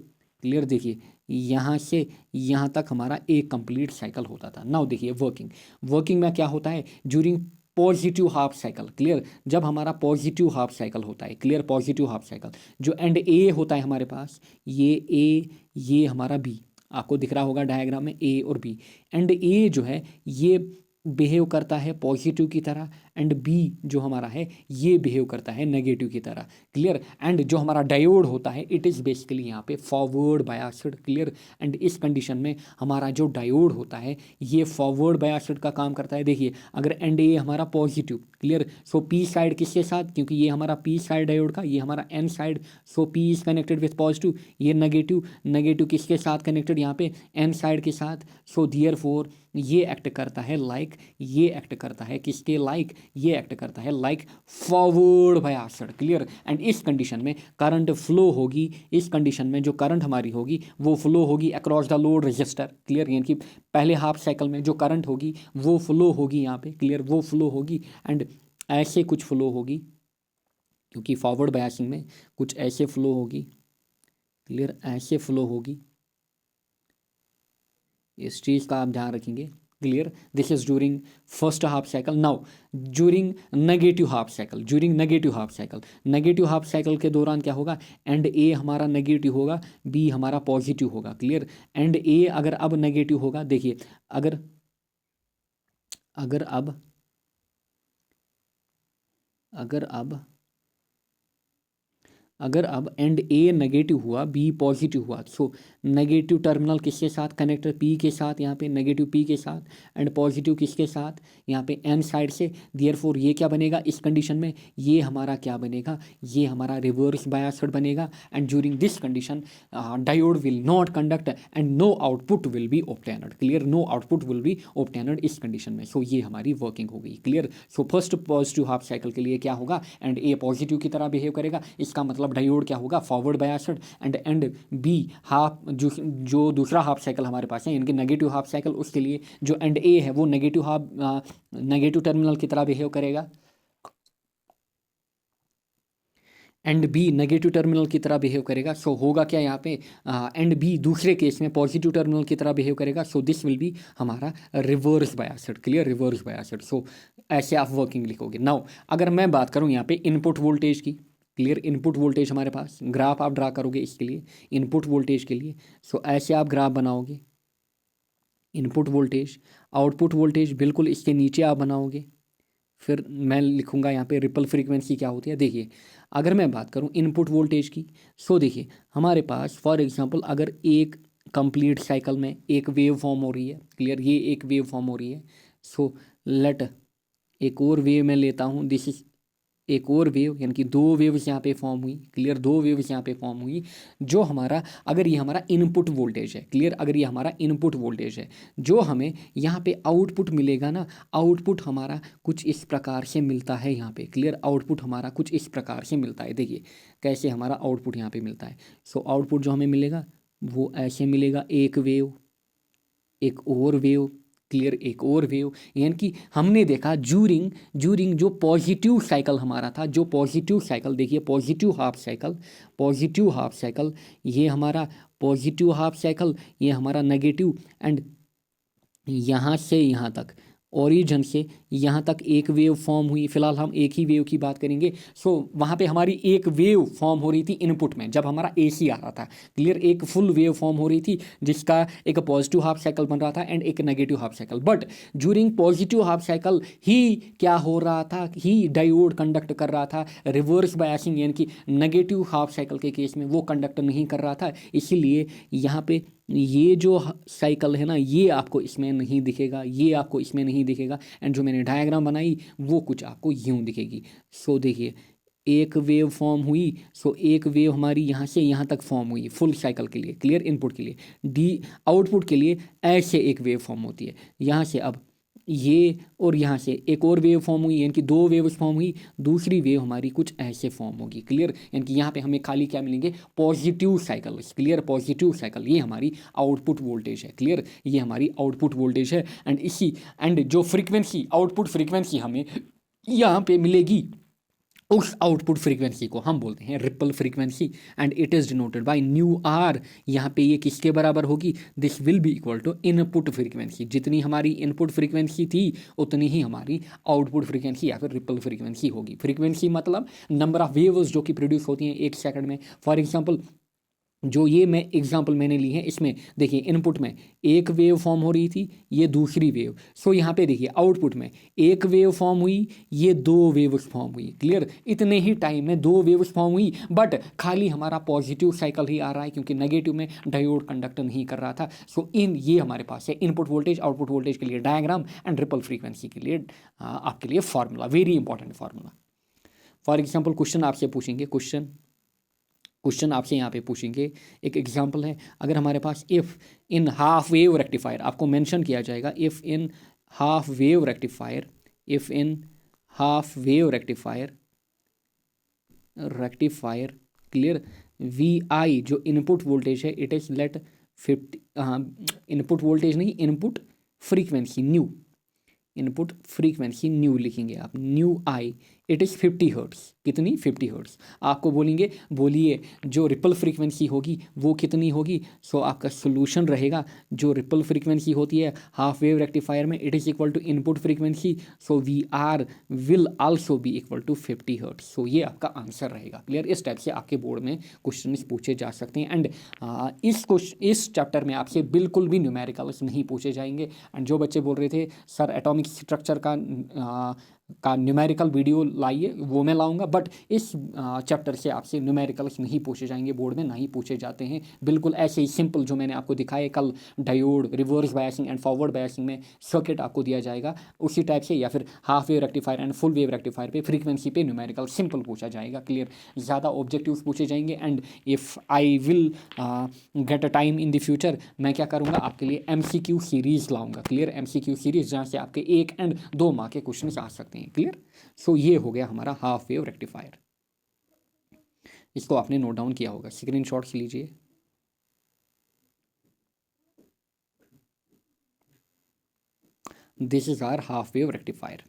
क्लियर देखिए यहाँ से यहाँ तक हमारा एक कंप्लीट साइकिल होता था। नाउ देखिए वर्किंग, वर्किंग में क्या होता है during positive half cycle. Clear. जब हमारा पॉजिटिव हाफ साइकिल होता है, क्लियर, पॉजिटिव हाफ साइकिल जो एंड ए होता है हमारे पास, ये ए, ये हमारा बी, आपको दिख रहा होगा डायग्राम में ए और बी। एंड ए जो है ये बिहेव करता है पॉजिटिव की तरह एंड बी जो हमारा है ये बिहेव करता है नेगेटिव की तरह। क्लियर। एंड जो हमारा डायोड होता है इट इज़ बेसिकली यहाँ पे फॉरवर्ड बायस्ड। क्लियर। एंड इस कंडीशन में हमारा जो डायोड होता है ये फॉरवर्ड बायस्ड का काम करता है। देखिए अगर एंड ए हमारा पॉजिटिव, क्लियर, सो पी साइड किसके साथ, क्योंकि ये हमारा पी साइड डायोड का, ये हमारा N side, so P is connected with positive, ये नेगेटिव, नेगेटिव किसके साथ कनेक्टेड यहाँ पे एन साइड के साथ। सो देयरफॉर ये एक्ट करता है लाइक, ये एक्ट करता है किसके लाइक, ये एक्ट करता है like forward biased. Clear. And इस कंडीशन में करंट फ्लो होगी, इस कंडीशन में जो करंट हमारी होगी वो फ्लो होगी across the load register. Clear. यानी कि पहले हाफ साइकिल में जो करंट होगी वो फ्लो होगी यहाँ पे। क्लियर। वो फ्लो होगी एंड ऐसे कुछ फ्लो होगी, क्योंकि फॉरवर्ड बायसिंग में कुछ ऐसे फ्लो होगी। क्लियर। ऐसे फ्लो होगी, इस चीज़ का आप ध्यान रखेंगे। Clear. This is during first half cycle. Now during negative half cycle, during negative half cycle, negative half cycle के दौरान क्या होगा, एंड ए हमारा नेगेटिव होगा, बी हमारा पॉजिटिव होगा। क्लियर। एंड ए अगर अब नेगेटिव होगा, देखिए अगर अगर अब अगर अब अगर अब एंड ए नेगेटिव हुआ, बी पॉजिटिव हुआ, सो नेगेटिव टर्मिनल किसके साथ कनेक्टर, पी के साथ, यहाँ पे नेगेटिव पी के साथ, एंड पॉजिटिव किसके साथ, यहाँ पे एन साइड से। देयरफॉर ये क्या बनेगा इस कंडीशन में, ये हमारा क्या बनेगा, ये हमारा रिवर्स बायस्ड बनेगा। And during this condition diode will not conduct and no output will be obtained. Clear. No output will be obtained इस कंडीशन में। सो ये हमारी वर्किंग हो गई। Clear. So first positive half cycle के लिए क्या होगा, एंड ए पॉजिटिव की तरह बिहेव करेगा, इसका मतलब डायोड क्या होगा forward biased. And B half जो दूसरा हाफ साइकिल हमारे पास है इनके नेगेटिव हाफ साइकिल, उसके लिए जो एंड ए है वो नेगेटिव हाफ नेगेटिव टर्मिनल की तरह बिहेव करेगा, एंड बी नेगेटिव टर्मिनल की तरह बिहेव करेगा। सो होगा क्या यहाँ पे, एंड बी दूसरे केस में पॉजिटिव टर्मिनल की तरह बिहेव करेगा। सो दिस विल बी हमारा reverse biased. Clear. Reverse biased. So ऐसे आप वर्किंग लिखोगे। नाउ अगर मैं बात करूँ यहाँ पे इनपुट वोल्टेज की, क्लियर, इनपुट वोल्टेज हमारे पास ग्राफ आप ड्रा करोगे इसके लिए, इनपुट वोल्टेज के लिए। सो ऐसे आप ग्राफ बनाओगे, इनपुट वोल्टेज, आउटपुट वोल्टेज बिल्कुल इसके नीचे आप बनाओगे। फिर मैं लिखूंगा यहाँ पे रिपल फ्रीक्वेंसी क्या होती है। देखिए अगर मैं बात करूँ इनपुट वोल्टेज की, सो देखिए हमारे पास फॉर एग्जांपल अगर एक कंप्लीट साइकिल में एक वेव फॉर्म हो रही है, क्लियर, ये एक वेव फॉर्म हो रही है। सो लेट एक और वेव मैं लेता हूँ, दिस इज एक और वेव, यानी कि दो वेव्स यहाँ पे फॉर्म हुई। क्लियर। दो वेव्स यहाँ पे फॉर्म हुई, जो हमारा अगर ये हमारा इनपुट वोल्टेज है, क्लियर, अगर ये हमारा इनपुट वोल्टेज है, जो हमें यहाँ पे आउटपुट मिलेगा ना, आउटपुट हमारा कुछ इस प्रकार से मिलता है यहाँ पे। क्लियर। आउटपुट हमारा कुछ इस प्रकार से मिलता है। देखिए कैसे हमारा आउटपुट यहाँ पे मिलता है। सो आउटपुट जो हमें मिलेगा वो ऐसे मिलेगा, एक वेव, एक और वेव, क्लियर, एक और वेव। यानी कि हमने देखा जूरिंग जो पॉजिटिव साइकिल हमारा था, जो पॉजिटिव साइकिल, देखिए positive half cycle, positive half cycle, ये हमारा पॉजिटिव हाफ साइकिल, ये हमारा नेगेटिव, एंड यहाँ से यहाँ तक, ओरिजिन से यहाँ तक एक वेव फॉर्म हुई। फिलहाल हम एक ही वेव की बात करेंगे। सो वहाँ पे हमारी एक वेव फॉर्म हो रही थी इनपुट में, जब हमारा एसी आ रहा था। क्लियर, एक फुल वेव फॉर्म हो रही थी जिसका एक पॉजिटिव हाफ साइकिल बन रहा था एंड एक negative half cycle. But during positive half cycle ही क्या हो रहा था, ही डायोड कंडक्ट कर रहा था रिवर्स बायसिंग, यानी कि नेगेटिव हाफ साइकिल के केस में वो कंडक्ट नहीं कर रहा था। इसीलिए यहाँ पे ये जो साइकिल है ना, ये आपको इसमें नहीं दिखेगा, ये आपको इसमें नहीं दिखेगा। एंड जो मैंने डायग्राम बनाई वो कुछ आपको यूं दिखेगी। सो देखिए, एक वेव फॉर्म हुई। सो एक वेव हमारी यहाँ से यहाँ तक फॉर्म हुई फुल साइकिल के लिए। क्लियर, इनपुट के लिए। डी आउटपुट के लिए ऐसे एक वेव फॉर्म होती है यहाँ से। अब ये और यहाँ से एक और वेव फॉर्म हुई, यानी कि दो वेव्स फॉर्म हुई। दूसरी वेव हमारी कुछ ऐसे फॉर्म होगी। क्लियर, यानी कि यहाँ पे हमें खाली क्या मिलेंगे, positive cycle. Clear, positive cycle, ये हमारी आउटपुट वोल्टेज है। क्लियर, ये हमारी आउटपुट वोल्टेज है। एंड जो फ्रीक्वेंसी, आउटपुट फ्रीक्वेंसी हमें यहाँ पे मिलेगी, उस आउटपुट फ्रीक्वेंसी को हम बोलते हैं ripple frequency. And it is denoted by nu R. यहाँ पे ये किसके बराबर होगी, this will be equal to input frequency. जितनी हमारी इनपुट फ्रीक्वेंसी थी उतनी ही हमारी आउटपुट फ्रीक्वेंसी या फिर रिपल फ्रीक्वेंसी होगी। फ्रीक्वेंसी मतलब नंबर ऑफ वेव्स जो कि प्रोड्यूस होती हैं एक सेकंड में। फॉर एग्जांपल, जो ये मैं एग्जांपल मैंने ली है, इसमें देखिए इनपुट में एक वेव फॉर्म हो रही थी, ये दूसरी वेव। सो यहाँ पे देखिए आउटपुट में एक वेव फॉर्म हुई, ये दो वेव्स फॉर्म हुई। क्लियर, इतने ही टाइम में दो वेव्स फॉर्म हुई, बट खाली हमारा पॉजिटिव साइकिल ही आ रहा है क्योंकि नेगेटिव में डायोड कंडक्ट नहीं कर रहा था। सो ये हमारे पास है इनपुट वोल्टेज, आउटपुट वोल्टेज के लिए डायग्राम एंड रिपल फ्रीक्वेंसी के लिए आपके लिए formula, very important formula. For example question आपसे पूछेंगे, क्वेश्चन आपसे यहाँ पे पूछेंगे। एक एग्जांपल है, अगर हमारे पास if in half wave rectifier, आपको मेंशन किया जाएगा if in half wave rectifier, if in half wave rectifier clear, V I जो इनपुट वोल्टेज है it is let 50, input voltage नहीं, input frequency nu, input frequency nu लिखेंगे आप, nu I, it is 50 hertz. कितनी, 50 hertz. आपको बोलेंगे, बोलिए जो रिपल फ्रीक्वेंसी होगी वो कितनी होगी। सो आपका सोल्यूशन रहेगा, जो रिपल फ्रीक्वेंसी होती है हाफ वेव रेक्टिफायर में, it is equal to input frequency. So we are will also be equal to 50 hertz. So ये आपका आंसर रहेगा। क्लियर, इस टाइप से आपके बोर्ड में क्वेश्चन पूछे जा सकते हैं। एंड इस चैप्टर में आपसे बिल्कुल भी न्यूमेरिकल्स नहीं पूछे जाएंगे। एंड जो बच्चे बोल रहे थे सर एटॉमिक स्ट्रक्चर का न्यूमेरिकल वीडियो लाइए, वो मैं लाऊंगा, बट इस चैप्टर से आपसे न्यूमेरिकल्स नहीं पूछे जाएंगे बोर्ड में, ना ही पूछे जाते हैं। बिल्कुल ऐसे ही सिंपल जो मैंने आपको दिखाए कल, diode, reverse biasing and forward biasing में सर्किट आपको दिया जाएगा उसी टाइप से, या फिर half wave rectifier and full wave rectifier पे फ्रीक्वेंसी पे न्यूमेरिकल सिंपल पूछा जाएगा। क्लियर, ज़्यादा ऑब्जेक्टिव्स पूछे जाएंगे। And if I will get a time in the future, मैं क्या करूँगा आपके लिए MCQ सीरीज़ लाऊंगा। क्लियर, MCQ सीरीज़ जहाँ से आपके 1 एंड 2 मार्क के क्वेश्चन आ सकते हैं। क्लियर, सो ये हो गया हमारा हाफ वेव रेक्टिफायर। इसको आपने नोट डाउन किया होगा, स्क्रीनशॉट्स लीजिए। This is our half wave rectifier.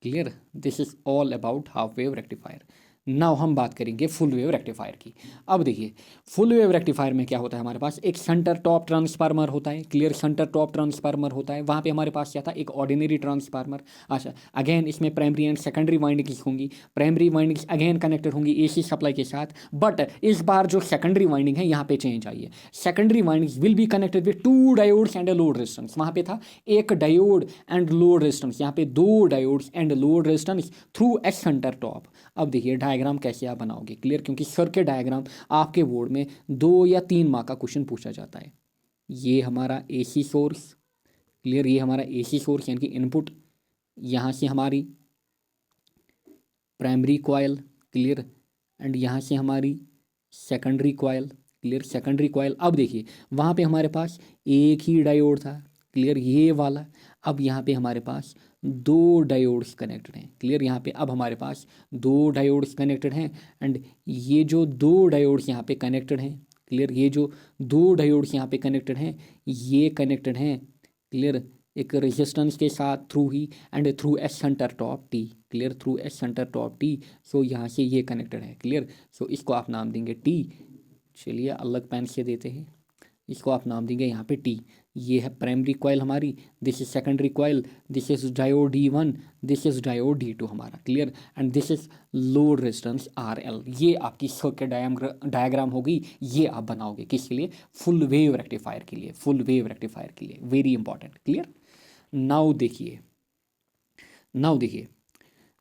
Clear, this is all about half wave rectifier. Now हम बात करेंगे फुल वेव रेक्टिफायर की। अब देखिए फुल वेव रेक्टिफायर में क्या होता है, हमारे पास एक सेंटर टॉप ट्रांसफार्मर होता है। क्लियर, सेंटर टॉप ट्रांसफार्मर होता है। वहाँ पे हमारे पास क्या था, एक ऑर्डिनरी ट्रांसफार्मर। अच्छा, अगेन इसमें प्राइमरी एंड सेकेंडरी वाइंडिंग्स होंगी। प्राइमरी वाइंडिंग्स अगेन कनेक्टेड होंगी AC सप्लाई के साथ, बट इस बार जो सेकेंडरी वाइंडिंग है यहाँ पे चेंज आई है। Secondary windings will be connected with 2 diodes and a load resistance. वहाँ पे था एक डायोड एंड लोड रेजिस्टेंस, यहाँ पे 2 diodes and load resistance through a centre top. अब देखिए डायग्राम कैसे आप बनाओगे। क्लियर, क्योंकि सर्किट डायग्राम आपके बोर्ड में 2 या 3 मार्क का क्वेश्चन पूछा जाता है। ये हमारा AC सोर्स। क्लियर, ये हमारा AC सोर्स यानी कि इनपुट, यहाँ से हमारी प्राइमरी कॉयल। क्लियर, एंड यहाँ से हमारी secondary coil. Clear, secondary coil. अब देखिए वहाँ पे हमारे पास एक ही डायोड था। क्लियर, ये वाला। अब यहाँ पे हमारे पास 2 डायोड्स कनेक्टेड हैं। क्लियर, यहाँ पे अब हमारे पास 2 डायोड्स कनेक्टेड हैं। एंड ये जो 2 डायोड्स यहाँ पे कनेक्टेड हैं, क्लियर, ये जो 2 डायोड्स यहाँ पे कनेक्टेड हैं, ये कनेक्टेड हैं। क्लियर, एक रेजिस्टेंस के साथ through he and through a centre top T। Clear, through a centre top T। सो यहाँ से ये कनेक्टेड है। क्लियर, सो इसको आप नाम देंगे T। चलिए अलग पेन से देते हैं, इसको आप नाम देंगे यहाँ पे टी। ये है प्राइमरी कॉइल हमारी, this is secondary coil, this is diode D1, this is diode D2 हमारा, clear. And this is load resistance RL। ये आपकी सर्किट डायग्राम होगी, ये आप बनाओगे किसके लिए? फुल वेव रेक्टिफायर के लिए, फुल वेव रेक्टिफायर के लिए, वेरी इंपॉर्टेंट, क्लियर। नाउ देखिए,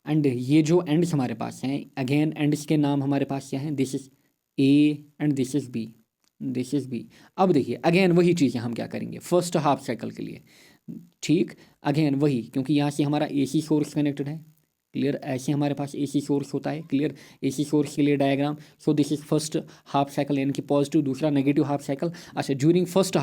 एंड ये जो एंड्स हमारे पास हैं, अगेन एंड्स के नाम हमारे पास क्या हैं? This is A and this is B, this is B। अब देखिए अगेन वही चीज़ें हम क्या करेंगे फर्स्ट हाफ साइकिल के लिए, ठीक। अगेन वही, क्योंकि यहाँ से हमारा AC सोर्स कनेक्टेड है, क्लियर। ऐसे हमारे पास AC सोर्स होता है, क्लियर। AC सोर्स के लिए diagram, so this is first half cycle, यानी कि पॉजिटिव, दूसरा नेगेटिव हाफ साइकिल। अच्छा, ड्यूरिंग फर्स्ट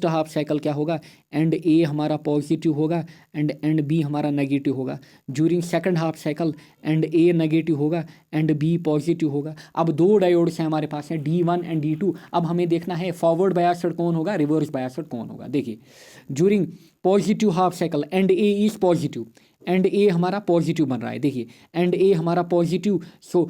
हाफ साइकिल क्या होगा? एंड A हमारा पॉजिटिव होगा एंड B हमारा नेगेटिव होगा। During second half cycle and A negative होगा एंड B पॉजिटिव होगा। अब दो डायोड्स हैं हमारे पास हैं, D1 एंड D2। अब हमें देखना है फॉरवर्ड बायस्ड कौन होगा, रिवर्स बायस्ड कौन होगा। देखिए during positive half cycle and A is positive, and A हमारा पॉजिटिव बन रहा है। देखिए एंड A हमारा पॉजिटिव, सो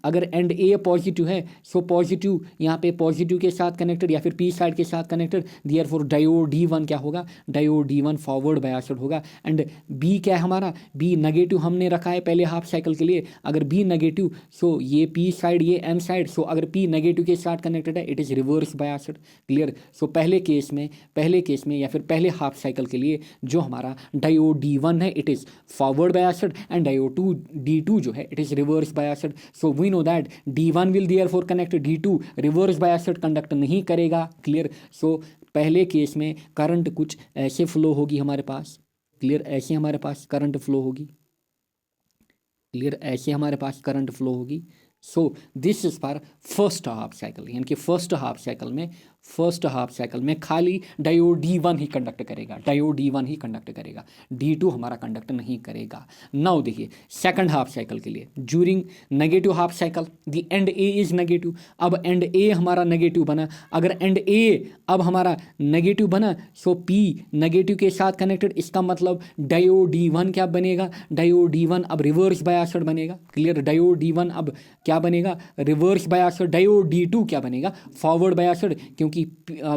अगर एंड A पॉजिटिव है, सो पॉजिटिव यहाँ पे पॉजिटिव के साथ कनेक्टेड या फिर P साइड के साथ कनेक्टेड, देयरफॉर डायोड D1 क्या होगा? डायोड D1 फॉरवर्ड बायस्ड होगा। एंड B क्या है हमारा? B नेगेटिव हमने रखा है पहले हाफ साइकिल के लिए। अगर B नेगेटिव, सो ये P साइड, ये N साइड, सो अगर P नेगेटिव के साथ कनेक्टेड है, it is reverse biased, clear. So पहले केस में या फिर पहले हाफ साइकिल के लिए जो हमारा डायोड D1 है, it is forward biased, and diode D2 जो है, it is reverse biased. So we know that D1 will therefore connect, D2 reverse biased conduct नहीं करेगा, क्लियर। सो पहले केस में करंट कुछ ऐसे फ्लो होगी हमारे पास, क्लियर, ऐसे हमारे पास करंट फ्लो होगी, क्लियर, ऐसे हमारे पास करंट फ्लो होगी। सो this is for first half cycle, यानी कि फर्स्ट हाफ साइकिल में खाली डायोड D1 ही कंडक्ट करेगा, D2 हमारा कंडक्ट नहीं करेगा। नाउ देखिए सेकंड हाफ साइकिल के लिए, during negative half cycle the end A is negative. अब एंड A हमारा नेगेटिव बना, अगर एंड A अब हमारा नेगेटिव बना, सो P नेगेटिव के साथ कनेक्टेड, इसका मतलब डायोड D1 क्या बनेगा? डायोड D1 अब रिवर्स बायस्ड बनेगा, क्लियर। डायोड D1 अब क्या बनेगा? Reverse biased. डायोड D2 क्या बनेगा? फॉरवर्ड बायस्ड, क्योंकि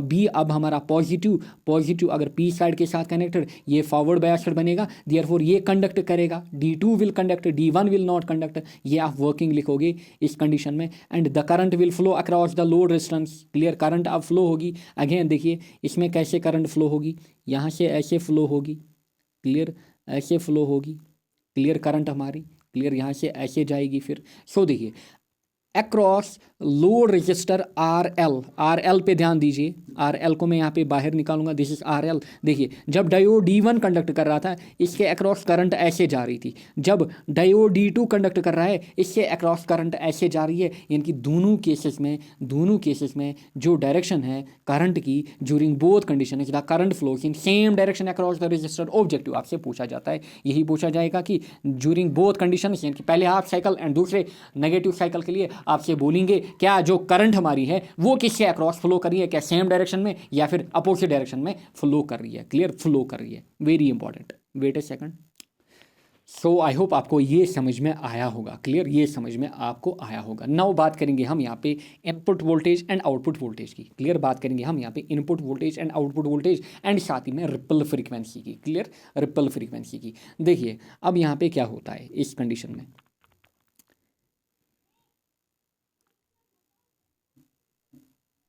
B अब हमारा पॉजिटिव अगर P साइड के साथ कनेक्टेड, ये फॉरवर्ड बायस्ड बनेगा, देयरफॉर ये कंडक्ट करेगा, D2 will conduct, D1 will not conduct. ये आप वर्किंग लिखोगे इस कंडीशन में। And the current will flow across the load resistance, clear. Current अब फ्लो होगी, अगेन देखिए इसमें कैसे करंट फ्लो होगी, यहाँ से ऐसे फ्लो होगी, क्लियर, ऐसे फ्लो होगी, क्लियर, करंट हमारी, क्लियर, यहाँ से ऐसे जाएगी फिर। सो देखिए अक्रॉस लोड रजिस्टर RL पे ध्यान दीजिए, RL को मैं यहाँ पे बाहर निकालूंगा, दिस इज RL। देखिए जब डायोड D1 कंडक्ट कर रहा था, इसके अक्रॉस करंट ऐसे जा रही थी। जब डायोड D2 कंडक्ट कर रहा है, इससे अक्रॉस करंट ऐसे जा रही है। यानी कि दोनों केसेस में जो डायरेक्शन है करंट की, during both condition is the current flows in same direction across the register. Objective आपसे पूछा जाता है, यही पूछा जाएगा कि ड्यूरिंग बोथ कंडीशन, यानी कि पहले हाफ साइकिल एंड दूसरे नेगेटिव साइकिल के लिए आपसे बोलेंगे क्या जो करंट हमारी है वो किससे अक्रॉस फ्लो कर रही है, क्या सेम डायरेक्शन में या फिर अपोजिट डायरेक्शन में फ्लो कर रही है, क्लियर, फ्लो कर रही है, very important. Wait a second. So I hope आपको ये समझ में आया होगा, क्लियर, ये समझ में आपको आया होगा। नाउ बात करेंगे हम यहाँ पे input voltage and output voltage की, क्लियर, बात करेंगे हम यहाँ पे input voltage and output voltage and साथ ही में रिपल फ्रीक्वेंसी की, क्लियर, रिपल फ्रीक्वेंसी की। देखिए अब यहाँ पे क्या होता है इस कंडीशन में,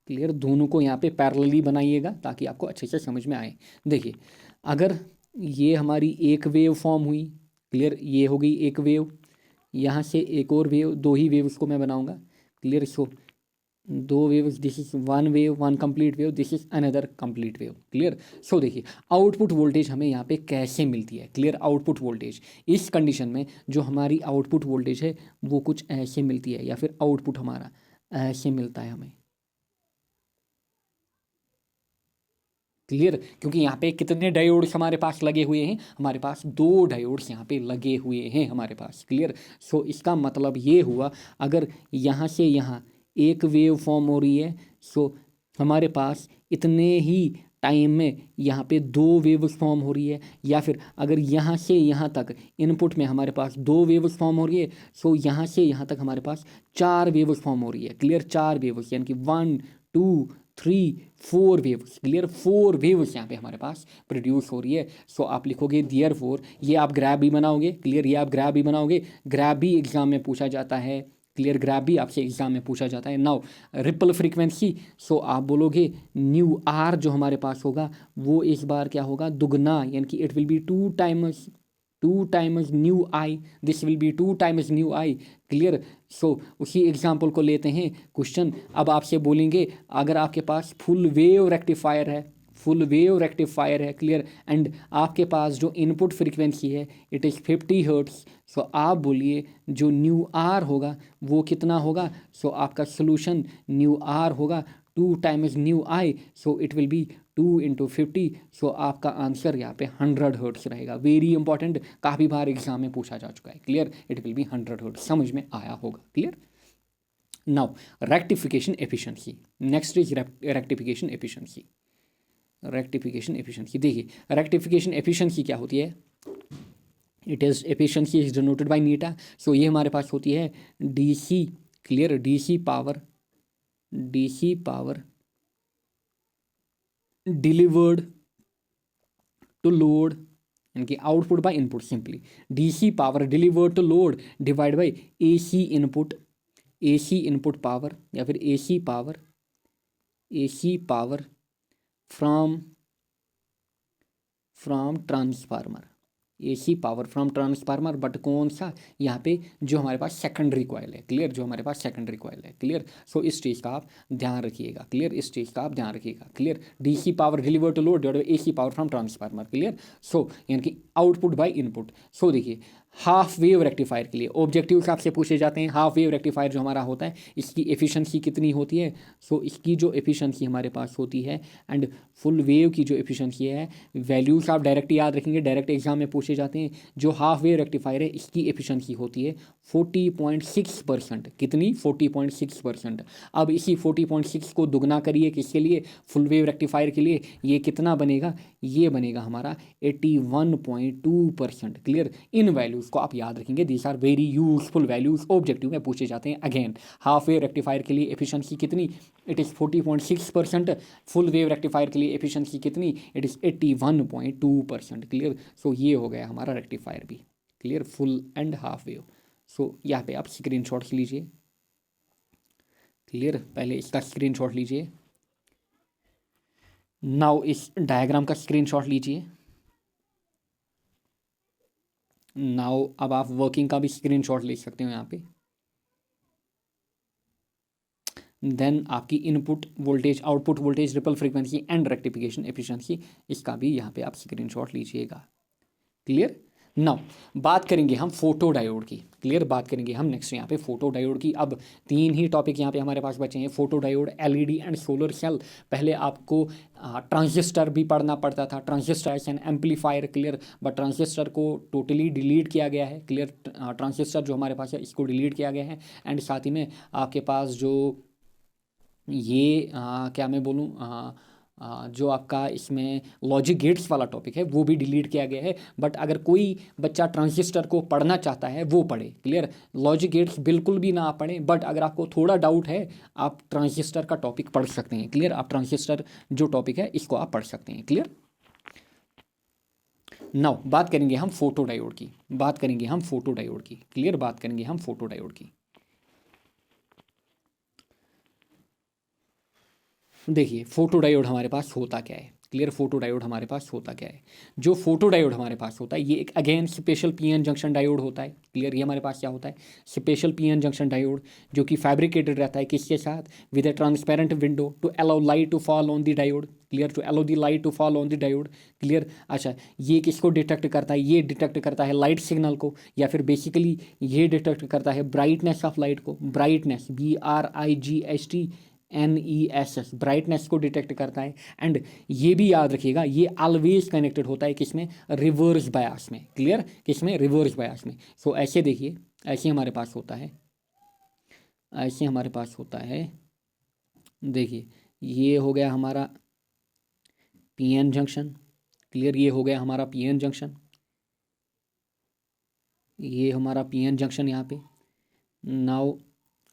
क्लियर, दोनों को यहाँ पे पैरेलली बनाइएगा ताकि आपको अच्छे से समझ में आए। देखिए अगर ये हमारी एक वेव फॉर्म हुई, क्लियर, ये हो गई एक वेव, यहाँ से एक और वेव, दो ही वेव्स को मैं बनाऊंगा, क्लियर। सो दो waves, this is one wave, one complete wave, this is another complete wave, clear. So देखिए आउटपुट वोल्टेज हमें यहाँ पे कैसे मिलती है, क्लियर। आउटपुट वोल्टेज इस कंडीशन में जो हमारी आउटपुट वोल्टेज है वो कुछ ऐसे मिलती है, या फिर आउटपुट हमारा ऐसे मिलता है हमें, क्लियर। क्योंकि यहाँ पे कितने डायोड्स हमारे पास लगे हुए हैं, हमारे पास दो डायोड्स यहाँ पे लगे हुए हैं हमारे पास, क्लियर। सो इसका मतलब ये हुआ अगर यहाँ से यहाँ एक वेव फॉर्म हो रही है, सो हमारे पास इतने ही टाइम में यहाँ पे दो वेव्स फॉर्म हो रही है, या फिर अगर यहाँ से यहाँ तक इनपुट में हमारे पास दो वेव्स फॉर्म हो रही है, सो यहाँ से यहाँ तक हमारे पास चार वेव्स फॉर्म हो रही है, क्लियर, चार वेव्स, यानी कि 1 2 3 4 वेव्स, क्लियर 4 वेव्स यहाँ पे हमारे पास प्रोड्यूस हो रही है। सो आप लिखोगे देयरफॉर, ये आप ग्राफ भी बनाओगे, क्लियर, ये आप ग्राफ भी बनाओगे, ग्राफ भी एग्जाम में पूछा जाता है, क्लियर, ग्राफ भी आपसे एग्जाम में पूछा जाता है। नाउ रिपल फ्रीक्वेंसी, सो आप बोलोगे न्यू आर जो हमारे पास होगा वो इस बार क्या होगा, दुगना, यानी कि it will be 2 times nu I, this will be 2 times nu I, clear. So उसी एग्जाम्पल को लेते हैं क्वेश्चन। अब आपसे बोलेंगे अगर आपके पास फुल वेव रेक्टिफायर है, फुल वेव रेक्टिफायर है, क्लियर, एंड आपके पास जो इनपुट फ्रीक्वेंसी है इट इज़ 50 हर्ट्स, सो आप बोलिए जो न्यू आर होगा वो कितना होगा। सो आपका सोल्यूशन न्यू आर होगा 2 times nu I, so it will be 2 × 50, सो आपका आंसर यहाँ पे 100 हर्ट्स रहेगा। वेरी इंपॉर्टेंट, काफ़ी बार एग्जाम में पूछा जा चुका है, clear, it will be 100 hertz, समझ में आया होगा, clear. Now rectification efficiency, next is rectification efficiency. Rectification efficiency, देखिए रेक्टिफिकेशन एफिशिएंसी क्या होती है, it is efficiency is denoted by eta. So ये हमारे पास होती है DC, clear, DC power delivered to load, यानी कि output by input, simply DC power delivered to load divide by AC input power, या फिर AC power from transformer, AC power from transformer, but कौन सा, यहाँ पे जो हमारे पास सेकेंडरी कॉइल है, क्लियर, जो हमारे पास सेकेंडरी कॉइल है, क्लियर। सो इस चीज़ का आप ध्यान रखिएगा, क्लियर, इस चीज़ का आप ध्यान रखिएगा, clear, DC power deliver to load divide by AC power from transformer, clear. So यानी कि आउटपुट बाय इनपुट। सो देखिए हाफ वेव रेक्टिफायर के लिए ऑब्जेक्टिव आपसे पूछे जाते हैं, हाफ वेव रेक्टिफायर जो हमारा होता है इसकी एफिशिएंसी कितनी होती है। सो इसकी जो एफिशिएंसी हमारे पास होती है एंड फुल वेव की जो एफिशिएंसी है, वैल्यूज आप डायरेक्ट याद रखेंगे, डायरेक्ट एग्जाम में पूछे जाते हैं। जो हाफ वेव रेक्टिफायर है इसकी एफिशिएंसी होती है 40.6%, कितनी, 40.6%। अब इसी 40.6 को दुगना करिए किसके लिए, फुल वेव रेक्टिफायर के लिए, ये कितना बनेगा, ये बनेगा हमारा 81.2%, क्लियर। इन वैल्यूज को आप याद रखेंगे, these are very useful values, objective में पूछे जाते हैं। अगेन हाफ वेव रेक्टिफायर के लिए एफिशिएंसी कितनी, it is 40.6%, full wave rectifier के लिए एफिशिएंसी कितनी, इट इज़ 81.2%, क्लियर। सो ये हो गया हमारा रेक्टिफायर भी, clear, full and half wave. So यहाँ पे आप स्क्रीनशॉट्स लीजिए, क्लियर, पहले इसका स्क्रीनशॉट लीजिए, नाउ इस डायग्राम का स्क्रीनशॉट लीजिए, नाउ अब आप वर्किंग का भी स्क्रीनशॉट ले सकते हो यहाँ पे। देन आपकी input voltage, output voltage, ripple frequency and rectification efficiency, इसका भी यहाँ पे आप स्क्रीनशॉट लीजिएगा, क्लियर। नाउ बात करेंगे हम फोटो डायोड की, क्लियर, बात करेंगे हम नेक्स्ट यहाँ पे फोटो डायोड की। अब 3 ही टॉपिक यहाँ पे हमारे पास बचे हैं, photo diode, LED and solar cell. पहले आपको ट्रांजिस्टर भी पढ़ना पड़ता था, transistor as an amplifier, clear, but transistor को टोटली डिलीट किया गया है, क्लियर, ट्रांजिस्टर जो हमारे पास है इसको डिलीट किया गया है। एंड साथ ही में आपके पास जो ये क्या मैं बोलूँ, जो आपका इसमें लॉजिक गेट्स वाला टॉपिक है वो भी डिलीट किया गया है। बट अगर कोई बच्चा ट्रांजिस्टर को पढ़ना चाहता है वो पढ़े, क्लियर, लॉजिक गेट्स बिल्कुल भी ना पढ़ें, बट अगर आपको थोड़ा डाउट है आप ट्रांजिस्टर का टॉपिक पढ़ सकते हैं, क्लियर, आप ट्रांजिस्टर जो टॉपिक है इसको आप पढ़ सकते हैं, क्लियर। नाउ बात करेंगे हम फोटो डायोड की, क्लियर, बात करेंगे हम फोटो डायोड की। देखिए फोटो डायोड हमारे पास होता क्या है, क्लियर, फोटो डायोड हमारे पास होता क्या है। जो फोटो डायोड हमारे पास होता है ये एक again special PN junction diode होता है, क्लियर। ये हमारे पास क्या होता है, स्पेशल पीएन जंक्शन डायोड, जो कि फैब्रिकेटेड रहता है किसके साथ, with a transparent window to allow light to fall on the diode, clear, to allow the light to fall on the diode, clear. अच्छा, ये किसको डिटेक्ट करता है, ये डिटेक्ट करता है लाइट सिग्नल को, या फिर बेसिकली ये डिटेक्ट करता है ब्राइटनेस ऑफ लाइट को, ब्राइटनेस, BRIGHTNESS, ब्राइटनेस को डिटेक्ट करता है। एंड ये भी याद रखिएगा ये ऑलवेज कनेक्टेड होता है किसमें, रिवर्स बायस में, क्लियर, किसमें, रिवर्स बायस में। सो ऐसे देखिए, ऐसे हमारे पास होता है, ऐसे हमारे पास होता है, देखिए ये हो गया हमारा पीएन जंक्शन, क्लियर, ये हो गया हमारा पीएन जंक्शन, ये हमारा पीएन जंक्शन यहाँ पे। नाउ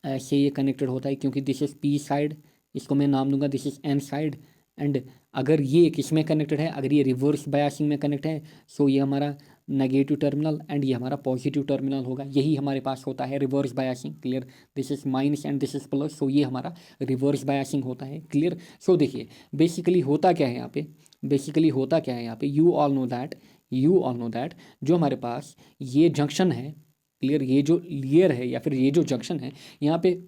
ऐसे ये कनेक्टेड होता है क्योंकि दिस इज पी साइड, इसको मैं नाम दूंगा this is an side. And अगर ये किस में कनेक्टेड है, अगर ये रिवर्स बायसिंग में कनेक्ट है, सो ये हमारा नेगेटिव टर्मिनल एंड ये हमारा पॉजिटिव टर्मिनल होगा। यही हमारे पास होता है reverse biasing. Clear, this is minus and this is plus, so ये हमारा रिवर्स बायसिंग होता है। क्लियर, सो देखिए बेसिकली होता क्या है यहाँ पे, बेसिकली होता क्या है यहाँ पे, यू ऑल नो दैट जो हमारे पास ये जंक्शन है, क्लियर, ये जो लेयर है या फिर ये जो जंक्शन है यहाँ पे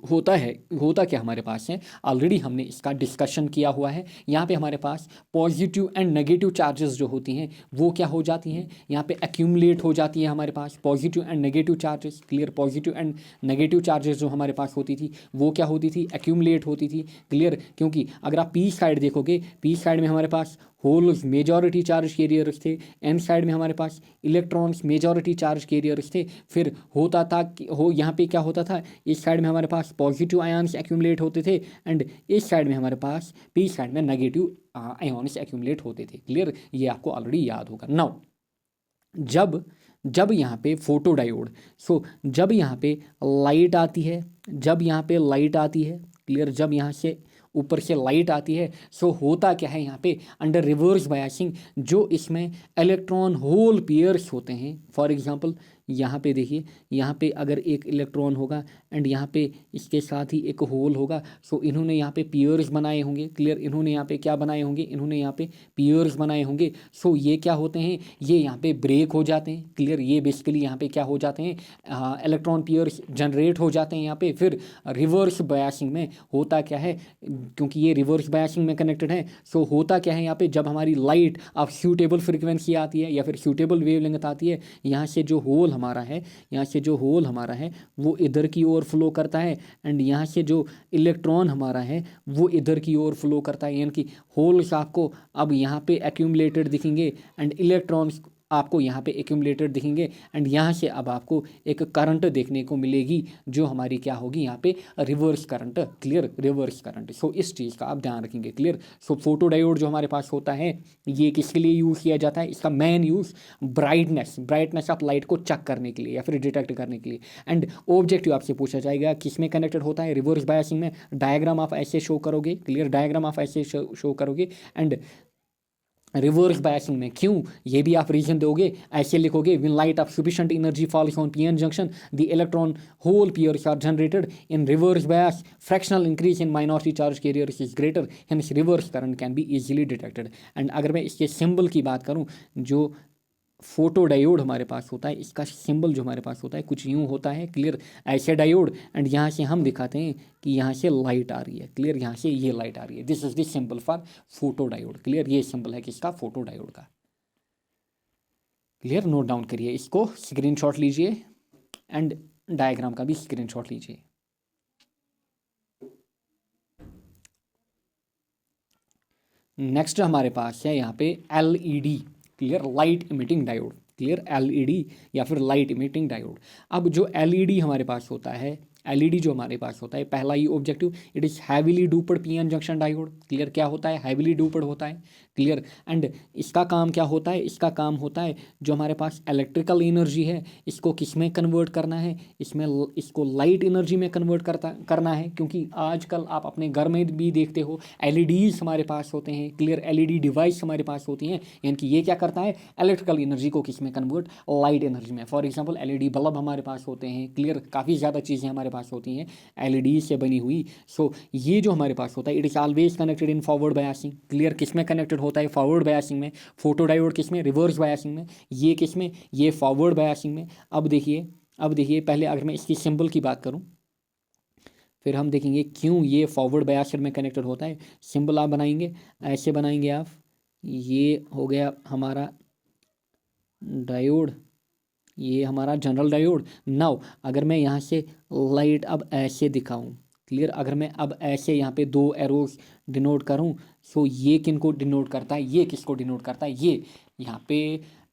होता क्या हमारे पास है, ऑलरेडी हमने इसका डिस्कशन किया हुआ है। यहाँ पे हमारे पास पॉजिटिव एंड नेगेटिव चार्जेस जो होती हैं वो क्या हो जाती हैं, यहाँ पे एक्यूमुलेट हो जाती है हमारे पास positive and negative charges. Clear, positive and negative charges जो हमारे पास होती थी वो क्या होती थी, एक्यूमुलेट होती थी। क्लियर, क्योंकि अगर आप पी साइड देखोगे, पी साइड में हमारे पास होल्स मेजॉरिटी चार्ज कैरियर्स थे, एन साइड में हमारे पास इलेक्ट्रॉन्स मेजॉरिटी चार्ज कैरियर्स थे। फिर होता था कि यहाँ पे क्या होता था, इस साइड में हमारे पास पॉजिटिव आयन्स एक्यूमुलेट होते थे एंड इस साइड में हमारे पास पी साइड में नेगेटिव आयन्स एक्यूमुलेट होते थे। क्लियर, ये आपको ऑलरेडी याद होगा। नाउ जब यहाँ पे फोटो डायोड, सो जब यहाँ पे लाइट आती है, जब यहाँ पे लाइट आती है, क्लियर, जब यहाँ से ऊपर से लाइट आती है, सो होता क्या है यहाँ पे अंडर रिवर्स बायसिंग जो इसमें इलेक्ट्रॉन होल पेयर्स होते हैं। फॉर एग्जांपल यहाँ पे देखिए, यहाँ पे अगर एक इलेक्ट्रॉन होगा एंड यहाँ पे इसके साथ ही एक होल होगा, सो इन्होंने यहाँ पे पेयर्स बनाए होंगे। क्लियर, इन्होंने यहाँ पे क्या बनाए होंगे, इन्होंने यहाँ पे पेयर्स बनाए होंगे। सो ये क्या होते हैं, ये यहाँ पे ब्रेक हो जाते हैं। क्लियर, ये बेसिकली यहाँ पे क्या हो जाते हैं, इलेक्ट्रॉन पेयर्स जनरेट हो जाते हैं यहाँ पे। फिर रिवर्स बायसिंग में होता क्या है, क्योंकि ये रिवर्स बायसिंग में कनेक्टेड है, सो होता क्या है यहाँ पे, जब हमारी लाइट अब सूटेबल फ्रिक्वेंसी आती है या फिर सूटेबल वेवलेंथ आती है, यहाँ से जो होल हमारा है, यहाँ से जो होल हमारा है वो इधर की ओर फ्लो करता है एंड यहाँ से जो इलेक्ट्रॉन हमारा है वो इधर की ओर फ्लो करता है। यानी कि होल्स आपको अब यहाँ पे एक्यूमुलेटेड दिखेंगे एंड इलेक्ट्रॉन्स आपको यहाँ पे एक्यूमुलेटेड दिखेंगे एंड यहाँ से अब आपको एक करंट देखने को मिलेगी जो हमारी क्या होगी यहाँ पे, reverse current. Clear, reverse current. So इस चीज़ का आप ध्यान रखेंगे। क्लियर, सो फोटो डायोड जो हमारे पास होता है ये किसके लिए यूज़ किया जाता है, इसका main use brightness of light को चेक करने के लिए या फिर डिटेक्ट करने के लिए। एंड ऑब्जेक्टिव आपसे पूछा जाएगा किस में कनेक्टेड होता है, रिवर्स बायसिंग में। डायग्राम आप ऐसे शो करोगे, क्लियर, डायग्राम आप ऐसे शो करोगे एंड रिवर्स बायसिंग में क्यों, ये भी आप रीजन दोगे, ऐसे लिखोगे, when light off sufficient energy falls on PN junction the electron hole pairs are generated in reverse bias, fractional increase in minority charge carriers is greater, hence reverse current can be easily detected. And अगर मैं इसके symbol की बात करूं, जो photo diode हमारे पास होता है इसका सिंबल जो हमारे पास होता है कुछ यूँ होता है। क्लियर, ऐसे डायोड एंड यहाँ से हम दिखाते हैं कि यहाँ से लाइट आ रही है। क्लियर, यहाँ से ये लाइट आ रही है, this is the symbol for photo diode. Clear, ये सिंबल है किसका, फोटो डायोड का। क्लियर, नोट डाउन करिए, इसको स्क्रीनशॉट लीजिए एंड डायग्राम का भी स्क्रीनशॉट लीजिए। नेक्स्ट हमारे पास है यहाँ पे LED, clear, light emitting diode. Clear, LED या फिर लाइट इमिटिंग डायोड। अब जो एलईडी हमारे पास होता है, एलईडी जो हमारे पास होता है, पहला ही objective, it is heavily doped PN junction diode. Clear, क्या होता है, हैविली डूप्ड होता है। क्लियर, एंड इसका काम क्या होता है, इसका काम होता है जो हमारे पास इलेक्ट्रिकल एनर्जी है इसको किस में कन्वर्ट करना है, इसमें इसको लाइट एनर्जी में कन्वर्ट करना है। क्योंकि आजकल आप अपने घर में भी देखते हो एलईडीज हमारे पास होते हैं। क्लियर, एलईडी डिवाइस हमारे पास होती हैं, यानी कि ये क्या करता है, इलेक्ट्रिकल एनर्जी को किस में कन्वर्ट, लाइट एनर्जी में। फॉर एग्जाम्पल एलईडी बल्ब हमारे पास होते हैं। क्लियर, काफ़ी ज़्यादा चीज़ें हमारे पास होती हैं एलईडी से बनी हुई। सो ये जो हमारे पास होता है it is always connected in forward biasing. Clear, किस में कनेक्टेड होता है, फॉरवर्ड बायसिंग में। फोटो डायोड किस में, रिवर्स बायसिंग में। ये किस में, ये फॉरवर्ड बायसिंग में। अब देखिए पहले अगर मैं इसकी सिंबल की बात करूं फिर हम देखेंगे क्यों ये फॉरवर्ड बायसिंग में कनेक्टेड होता है। सिंबल आप बनाएंगे, ऐसे बनाएंगे आप, ये हो गया हमारा डायोड, ये हमारा जनरल डायोड। नाउ अगर मैं यहाँ से लाइट अब ऐसे दिखाऊं, क्लियर, अगर मैं अब ऐसे यहाँ पे दो एरोज डिनोट करूँ, सो ये किन को डिनोट करता है, ये किसको डिनोट करता है, ये यहाँ पे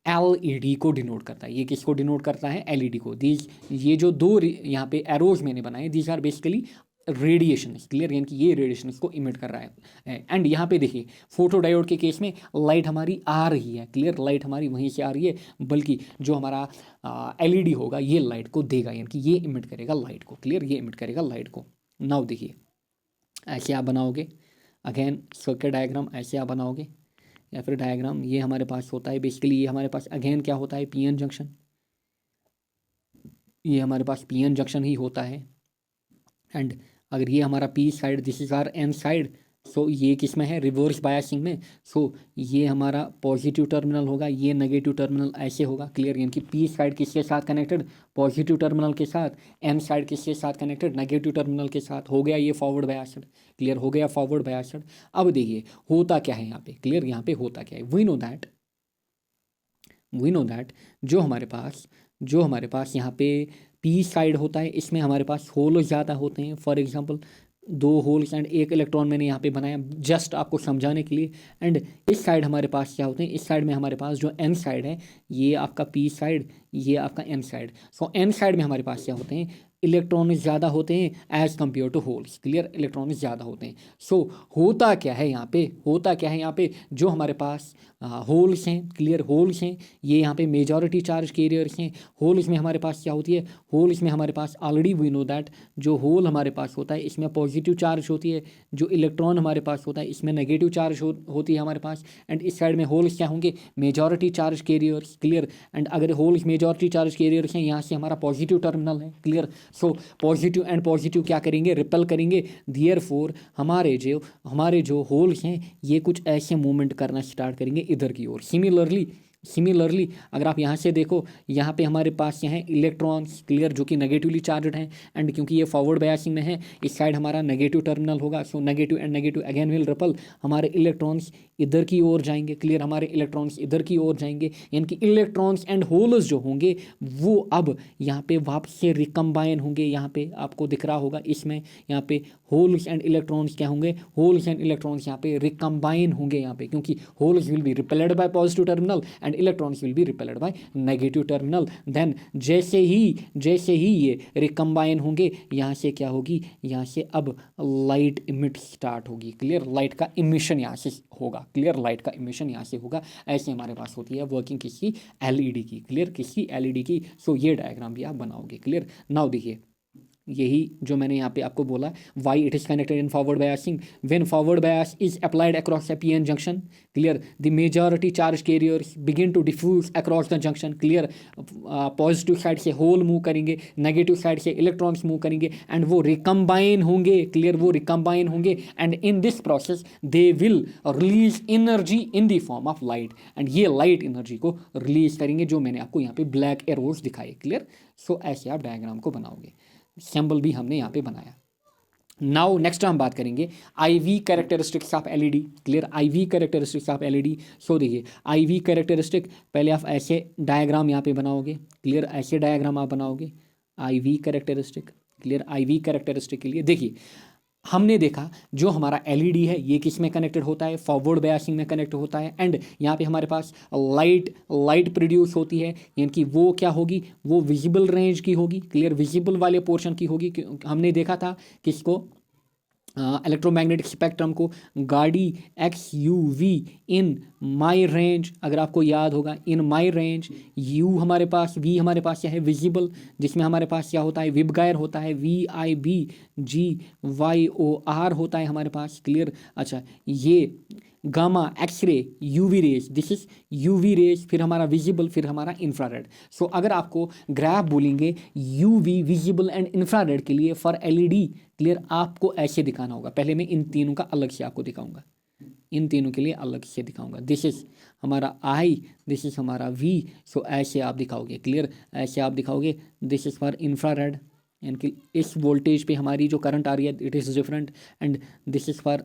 एलईडी को डिनोट करता है। ये किसको डिनोट करता है, एलईडी को। दीज, ये जो दो यहाँ पे एरोज मैंने बनाए, these are basically radiation. Clear, यानी कि ये रेडिएशन को इमिट कर रहा है। एंड यहाँ पे देखिए फोटो डायोड के केस में लाइट हमारी आ रही है। क्लियर, लाइट हमारी वहीं से आ रही है, बल्कि जो हमारा एलईडी होगा ये लाइट को देगा, यानी कि ये इमिट करेगा लाइट को। क्लियर, ये इमिट करेगा लाइट को। नाउ देखिए ऐसे आप बनाओगे। अगेन सर्किट डायग्राम ऐसे आप बनाओगे, या फिर डायग्राम ये हमारे पास होता है बेसिकली, ये हमारे पास अगेन क्या होता है, पीएन जंक्शन, ये हमारे पास पीएन जंक्शन ही होता है। एंड अगर ये हमारा P side, this is our N side, so ये किस में है, रिवर्स बायसिंग में। सो ये हमारा पॉजिटिव टर्मिनल होगा, ये नेगेटिव टर्मिनल ऐसे होगा। क्लियर, यानी कि पी साइड किसके साथ कनेक्टेड, पॉजिटिव टर्मिनल के साथ, एन साइड किसके साथ कनेक्टेड, नेगेटिव टर्मिनल के साथ। हो गया ये फॉरवर्ड बायस्ड। क्लियर, हो गया फॉरवर्ड बायस्ड। अब देखिए होता क्या है यहाँ पे। क्लियर, यहाँ पे होता क्या है, वी नो दैट जो हमारे पास यहाँ पे पी साइड होता है, इसमें हमारे पास होल ज़्यादा होते हैं। For example 2 holes and 1 electron मैंने यहाँ पे बनाया जस्ट आपको समझाने के लिए। एंड इस साइड हमारे पास क्या होते हैं, इस साइड में हमारे पास जो एन साइड है, ये आपका पी साइड, ये आपका एन साइड। सो एन साइड में हमारे पास क्या होते हैं, इलेक्ट्रॉन ज़्यादा होते हैं as compare to holes. Clear, electron ज़्यादा होते हैं। सो होता क्या है यहाँ पे, जो हमारे पास होल्स हैं, क्लियर होल्स हैं, ये यहाँ पे मेजॉरिटी चार्ज कैरियर्स हैं। होल्स में हमारे पास क्या होती है, होल्स में हमारे पास ऑलरेडी वी नो दैट जो होल हमारे पास होता है इसमें पॉजिटिव चार्ज होती है, जो इलेक्ट्रॉन हमारे पास होता है इसमें नेगेटिव चार्ज होती है हमारे पास। एंड इस साइड में होल्स क्या होंगे, majority charge carriers. Clear, and अगर होल्स मेजॉरिटी चार्ज कैरियर्स हैं, यहाँ से हमारा पॉजिटिव टर्मिनल है। Clear, so positive and positive क्या करेंगे, रिपेल करेंगे। देयरफॉर हमारे जो होल्स हैं ये कुछ ऐसे मूवमेंट करना स्टार्ट करेंगे इधर की ओर। सिमिलरली अगर आप यहाँ से देखो, यहाँ पे हमारे पास यहाँ है इलेक्ट्रॉन्स। क्लियर, जो कि नेगेटिवली चार्जड हैं। एंड क्योंकि ये फॉरवर्ड बायसिंग में है, इस साइड हमारा नेगेटिव टर्मिनल होगा। So negative and negative again will ripple, हमारे इलेक्ट्रॉन्स इधर की ओर जाएंगे। क्लियर, हमारे इलेक्ट्रॉन्स इधर की ओर जाएंगे, यानी कि इलेक्ट्रॉन्स एंड होल्स जो होंगे वो अब यहाँ पे वापस से रिकम्बाइन होंगे। यहाँ पे आपको दिख रहा होगा इसमें, यहाँ पे होल्स एंड इलेक्ट्रॉन्स क्या होंगे, होल्स एंड इलेक्ट्रॉन्स यहाँ पे रिकम्बाइन होंगे यहाँ पे, क्योंकि holes will be repelled by positive terminal and electrons will be repelled by negative terminal. Then जैसे ही ये रिकम्बाइन होंगे, यहाँ से क्या होगी, यहाँ से अब लाइट इमिट स्टार्ट होगी। क्लियर, लाइट का इमिशन यहाँ से होगा। क्लियर, लाइट का इमिशन यहाँ से होगा। ऐसे हमारे पास होती है वर्किंग किसकी, एलईडी की। क्लियर, किसकी, एलईडी की। सो ये डायग्राम भी आप बनाओगे। क्लियर, नाउ देखिए यही जो मैंने यहाँ पे आपको बोला, why it is connected in forward biasing, when forward bias is applied across a PN junction. Clear, the majority charge carriers begin to diffuse across the junction. Clear, positive side से hole move करेंगे, negative side से electrons move करेंगे, and वो recombine होंगे। Clear, वो recombine होंगे, and in this process they will release energy in the form of light, and ये light energy को रिलीज करेंगे, जो मैंने आपको यहाँ पे ब्लैक एरोज दिखाए। क्लियर, सो ऐसे आप डायग्राम को बनाओगे। सिंबल भी हमने यहाँ पे बनाया। नाउ नेक्स्ट हम बात करेंगे IV characteristics of LED। Clear, IV characteristics of LED। सो देखिए IV कैरेक्टरिस्टिक, पहले आप ऐसे डायग्राम यहाँ पे बनाओगे। क्लियर, ऐसे डायग्राम आप बनाओगे IV characteristic. Clear, IV characteristic के लिए देखिए हमने देखा जो हमारा LED है ये किस में कनेक्टेड होता है, फॉरवर्ड बायसिंग में कनेक्ट होता है। एंड यहाँ पे हमारे पास लाइट प्रोड्यूस होती है, यानी कि वो क्या होगी, वो विजिबल रेंज की होगी। क्लियर, विजिबल वाले पोर्शन की होगी। हमने देखा था किसको, इलेक्ट्रोमैग्नेटिक स्पेक्ट्रम को, गाड़ी XUV इन माई रेंज, अगर आपको याद होगा, इन माई रेंज। U हमारे पास, V हमारे पास क्या है, विजिबल, जिसमें हमारे पास क्या होता है, विबगायर होता है, VIBGYOR होता है हमारे पास। क्लियर, अच्छा ये gamma, X ray, UV rays, this is UV rays, फिर हमारा विजिबल, फिर हमारा इंफ्रारेड। सो अगर आपको ग्राफ बोलेंगे यूवी, विजिबल एंड इंफ्रारेड के लिए फॉर एलईडी, क्लियर, आपको ऐसे दिखाना होगा। पहले मैं इन तीनों का अलग से आपको दिखाऊंगा, इन तीनों के लिए अलग से दिखाऊंगा। दिस इज हमारा आई, दिस इज हमारा वी। सो ऐसे आप दिखाओगे। क्लियर, ऐसे आप दिखाओगे। दिस इज फॉर इंफ्रारेड, यानी कि इस वोल्टेज पे हमारी जो करंट आ रही है it is different. And this is for,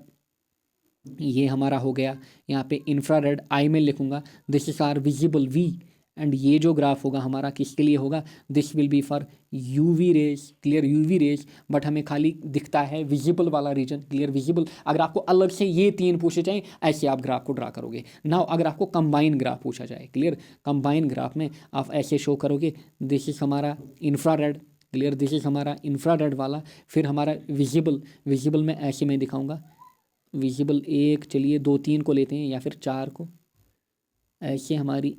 ये हमारा हो गया यहाँ पे इंफ्रारेड, आई में लिखूंगा। This is our visible V. And ये जो ग्राफ होगा हमारा किसके लिए होगा, this will be for UV rays. Clear, UV rays, but हमें खाली दिखता है विजिबल वाला रीजन। Clear, visible. अगर आपको अलग से ये तीन पूछे जाएँ, ऐसे आप ग्राफ को ड्रा करोगे। नाउ अगर आपको कंबाइन ग्राफ पूछा जाए, क्लियर, कंबाइन ग्राफ में आप ऐसे शो करोगे, दिस इज हमारा इंफ्रारेड। क्लियर, दिस इज हमारा इंफ्रारेड वाला, फिर हमारा विजिबल में ऐसे मैं दिखाऊंगा। विजिबल एक, चलिए 2 3 को लेते हैं, या फिर 4 को। ऐसे हमारी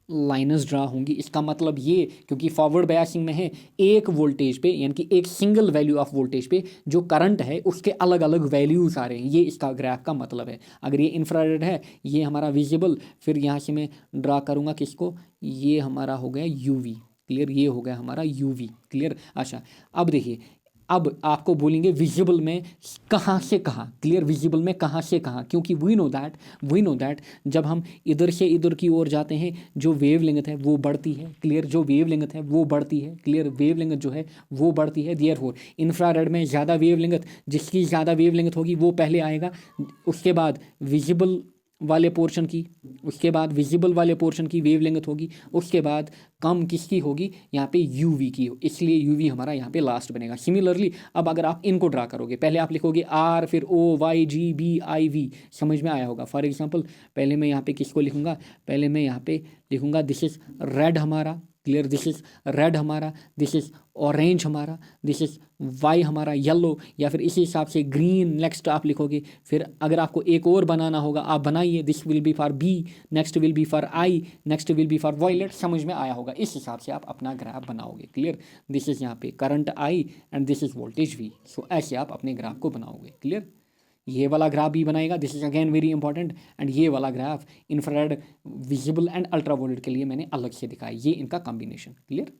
लाइनस ड्रा होंगी। इसका मतलब ये, क्योंकि फॉरवर्ड बायसिंग में है एक वोल्टेज पे, यानी कि एक सिंगल वैल्यू ऑफ वोल्टेज पे जो करंट है उसके अलग अलग वैल्यूज आ रहे हैं, ये इसका ग्राफ का मतलब है। अगर ये इंफ्रारेड है, ये हमारा विजिबल, फिर यहाँ से मैं ड्रा करूँगा किसको, ये हमारा हो गया यूवी, क्लियर, ये हो गया हमारा यूवी, क्लियर। अच्छा, अब देखिए, अब आपको बोलेंगे विजिबल में कहाँ से कहाँ, क्लियर, विजिबल में कहाँ से कहाँ, क्योंकि वी नो दैट जब हम इधर से इधर की ओर जाते हैं जो वेव लेंथ है वो बढ़ती है, क्लियर, जो वेव लेंथ है वो बढ़ती है, क्लियर, वेव लेंथ जो है वो बढ़ती है। देयरफॉर इंफ्रारेड में ज़्यादा वेव लेंथ, जिसकी ज़्यादा वेव लेंथ होगी वो पहले आएगा, उसके बाद विजिबल वाले पोर्शन की, उसके बाद विजिबल वाले पोर्शन की वेव लेंथ होगी, उसके बाद कम किसकी होगी, यहाँ पे यूवी की, इसलिए यूवी हमारा यहाँ पे लास्ट बनेगा। सिमिलरली अब अगर आप इनको ड्रा करोगे, पहले आप लिखोगे आर, फिर O Y G B I V, समझ में आया होगा। फॉर एग्जांपल पहले मैं यहाँ पे किसको लिखूँगा, पहले मैं यहाँ पे लिखूँगा दिस इज़ रेड हमारा, क्लियर, दिस इज़ रेड हमारा, दिस इज़ ऑरेंज हमारा, दिस इज़ वाई हमारा येलो, या फिर इसी हिसाब से ग्रीन नेक्स्ट आप लिखोगे। फिर अगर आपको एक और बनाना होगा आप बनाइए, this will be for B, next will be for I, next will be for violet, समझ में आया होगा। इस हिसाब से आप अपना ग्राफ बनाओगे, क्लियर। दिस इज़ यहाँ पे current I and this is voltage V, so ऐसे आप अपने ग्राफ को बनाओगे, क्लियर। ये वाला ग्राफ भी बनाएगा, this is again very important, and ये वाला graph infrared, visible and ultraviolet के लिए मैंने अलग से दिखाया, ये इनका combination, clear.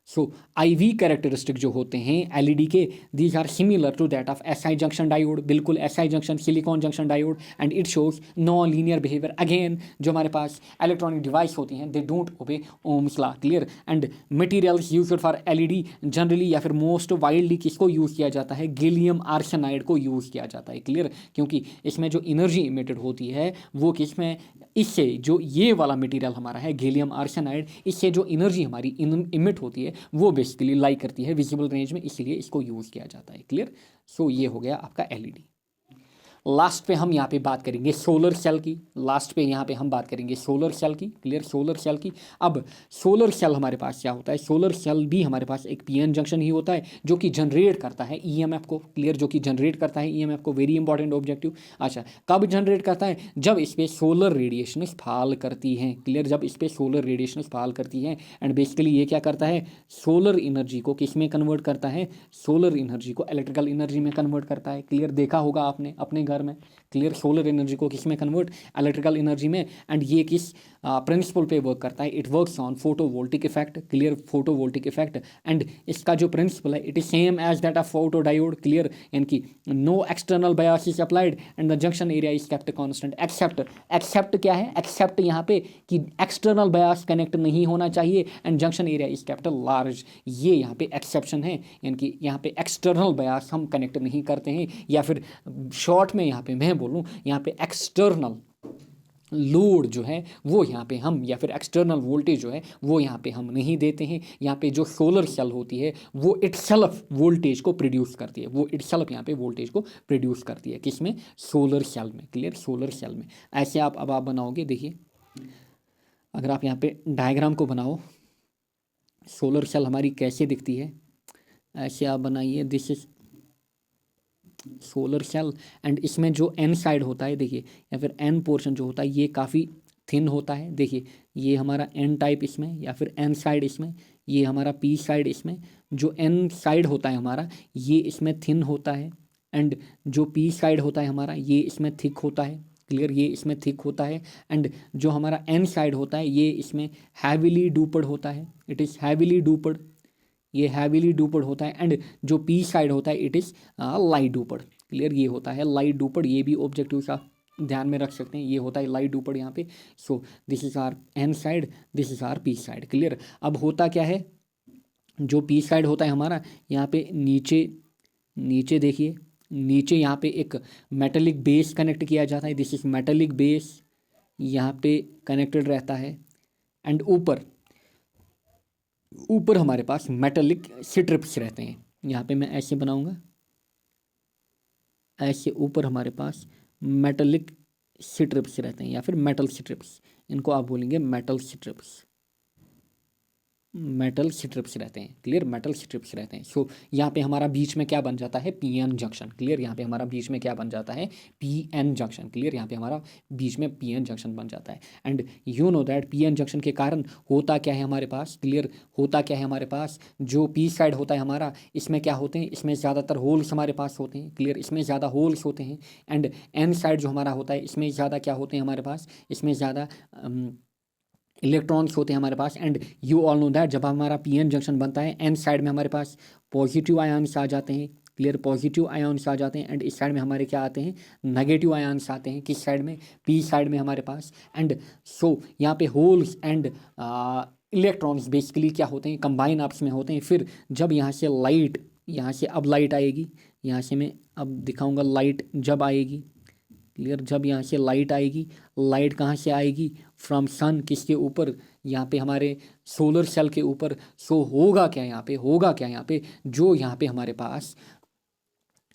So I V characteristic जो होते हैं एलईडी के, these are similar to that of SI junction diode, बिल्कुल SI junction, silicon junction diode, and it shows non linear behaviour. Again जो हमारे पास इलेक्ट्रॉनिक डिवाइस होती हैं they don't obey Ohm's law, clear. And materials used for LED generally या फिर most widely किसको use किया जाता है, गैलियम आर्सेनाइड को यूज़ किया जाता है, क्लियर, क्योंकि इसमें जो एनर्जी इमिटेड होती है वो किसमें, इससे जो ये वाला मटेरियल हमारा है गैलियम आर्सेनाइड, इससे जो एनर्जी हमारी इमिट होती है वो बेसिकली लाई करती है विजिबल रेंज में, इसलिए इसको यूज़ किया जाता है, क्लियर। सो ये हो गया आपका एलईडी। लास्ट पे हम यहाँ पे बात करेंगे सोलर सेल की, लास्ट पे यहाँ पे हम बात करेंगे सोलर सेल की, क्लियर, सोलर सेल की। अब सोलर सेल हमारे पास क्या होता है, सोलर सेल भी हमारे पास एक पीएन जंक्शन ही होता है जो कि जनरेट करता है ईएमएफ को, क्लियर, जो कि जनरेट करता है ईएमएफ को, वेरी इंपॉर्टेंट ऑब्जेक्टिव। अच्छा, कब जनरेट करता है, जब इस पर सोलर रेडिएशन फॉल करती हैं, क्लियर, जब इस पर सोलर रेडिएशन फॉल करती हैं। एंड बेसिकली ये क्या करता है, सोलर एनर्जी को किस में कन्वर्ट करता है, सोलर एनर्जी को इलेक्ट्रिकल एनर्जी में कन्वर्ट करता है, क्लियर, देखा होगा आपने अपने घर में, क्लियर, सोलर एनर्जी को किस में कन्वर्ट, इलेक्ट्रिकल एनर्जी में। एंड ये किस प्रिंसिपल पे वर्क करता है, it works on photovoltaic effect, clear, photovoltaic effect. And इसका जो प्रिंसिपल है it is same as that of photo diode, clear, यानी कि no external bias is applied and the junction area is kept constant, except क्या है, accept यहाँ पे कि एक्सटर्नल बायस कनेक्ट नहीं होना चाहिए and junction area is kept large, ये यहाँ पे एक्सेप्शन है, यानी कि यहाँ पे एक्सटर्नल बायस हम कनेक्ट नहीं करते हैं, या फिर शॉर्ट में यहाँ पे मैं बोलूँ यहाँ पे एक्सटर्नल लोड जो है वो यहाँ पे हम, या फिर एक्सटर्नल वोल्टेज जो है वो यहाँ पे हम नहीं देते हैं। यहाँ पे जो सोलर सेल होती है वो इटसेल्फ वोल्टेज को प्रोड्यूस करती है, वो इटसेल्फ यहाँ पे वोल्टेज को प्रोड्यूस करती है, किसमें, सोलर सेल में, क्लियर, सोलर सेल में। ऐसे आप अब आप बनाओगे, देखिए अगर आप यहाँ पे डायग्राम को बनाओ, सोलर सेल हमारी कैसे दिखती है, ऐसे आप बनाइए, this is solar cell. And इसमें जो एन साइड होता है देखिए, या फिर एन पोर्शन जो होता है ये काफ़ी थिन होता है, देखिए ये हमारा एन टाइप इसमें, या फिर एन साइड इसमें, ये हमारा पी साइड इसमें। जो एन साइड होता है हमारा ये इसमें थिन होता है, एंड जो पी साइड होता है हमारा ये इसमें थिक होता है, क्लियर, ये इसमें थिक होता है। एंड जो हमारा एन साइड होता है ये इसमें हैविली डूपड होता है, इट इज़ हैविली डूपड, ये हैविली डूपड होता है। एंड जो पी साइड होता है इट इज़ लाइट डूपड, क्लियर, ये होता है लाइट डूपड, ये भी ऑब्जेक्टिव का ध्यान में रख सकते हैं, ये होता है लाइट डूपड यहाँ पे। So this is our N side, this is our P side, clear. अब होता क्या है, जो पी साइड होता है हमारा यहाँ पे नीचे, नीचे देखिए, नीचे यहाँ पे एक मेटेलिक बेस कनेक्ट किया जाता है, दिस इज मेटेलिक बेस यहाँ पे कनेक्टेड रहता है। एंड ऊपर ऊपर हमारे पास मेटेलिक स्ट्रिप्स रहते हैं, यहाँ पे मैं ऐसे बनाऊंगा, ऐसे ऊपर हमारे पास मेटेलिक स्ट्रिप्स रहते हैं या फिर मेटल स्ट्रिप्स, इनको आप बोलेंगे मेटल स्ट्रिप्स, मेटल स्ट्रिप्स रहते हैं, क्लियर, मेटल स्ट्रिप्स रहते हैं। सो यहाँ पे हमारा बीच में क्या बन जाता है, पी एन जंक्शन, क्लियर, यहाँ पे हमारा बीच में क्या बन जाता है, पी एन जंक्शन, क्लियर, यहाँ पे हमारा बीच में पी एन जंक्शन बन जाता है। And you know that P N junction के कारण होता क्या है हमारे पास, क्लियर, होता क्या है हमारे पास, जो पी साइड होता है हमारा, इसमें क्या होते हैं, इसमें ज़्यादातर होल्स हमारे पास होते हैं, क्लियर, इसमें ज़्यादा होल्स होते हैं। एंड एन साइड जो हमारा होता है, इसमें ज़्यादा क्या होते हैं हमारे पास, इसमें ज़्यादा इलेक्ट्रॉन्स होते हैं हमारे पास। And you all know that जब हमारा पी एन जंक्शन बनता है, एन साइड में हमारे पास पॉजिटिव आयन्स आ जाते हैं, क्लियर, पॉजिटिव आयन्स आ जाते हैं। एंड इस साइड में हमारे क्या आते हैं, नेगेटिव आयन्स आते हैं, किस साइड में, पी साइड में हमारे पास। एंड सो यहाँ पे होल्स एंड इलेक्ट्रॉन्स बेसिकली क्या होते हैं, कंबाइन आपस में होते हैं। फिर जब यहाँ से लाइट, यहाँ से अब लाइट आएगी, यहाँ से मैं अब दिखाऊंगा लाइट जब आएगी, क्लियर, जब यहाँ से लाइट आएगी, लाइट कहाँ से आएगी, फ्रॉम सन, किसके ऊपर, यहाँ पे हमारे सोलर सेल के ऊपर। सो होगा क्या यहाँ पे, होगा क्या यहाँ पे, जो यहाँ पे हमारे पास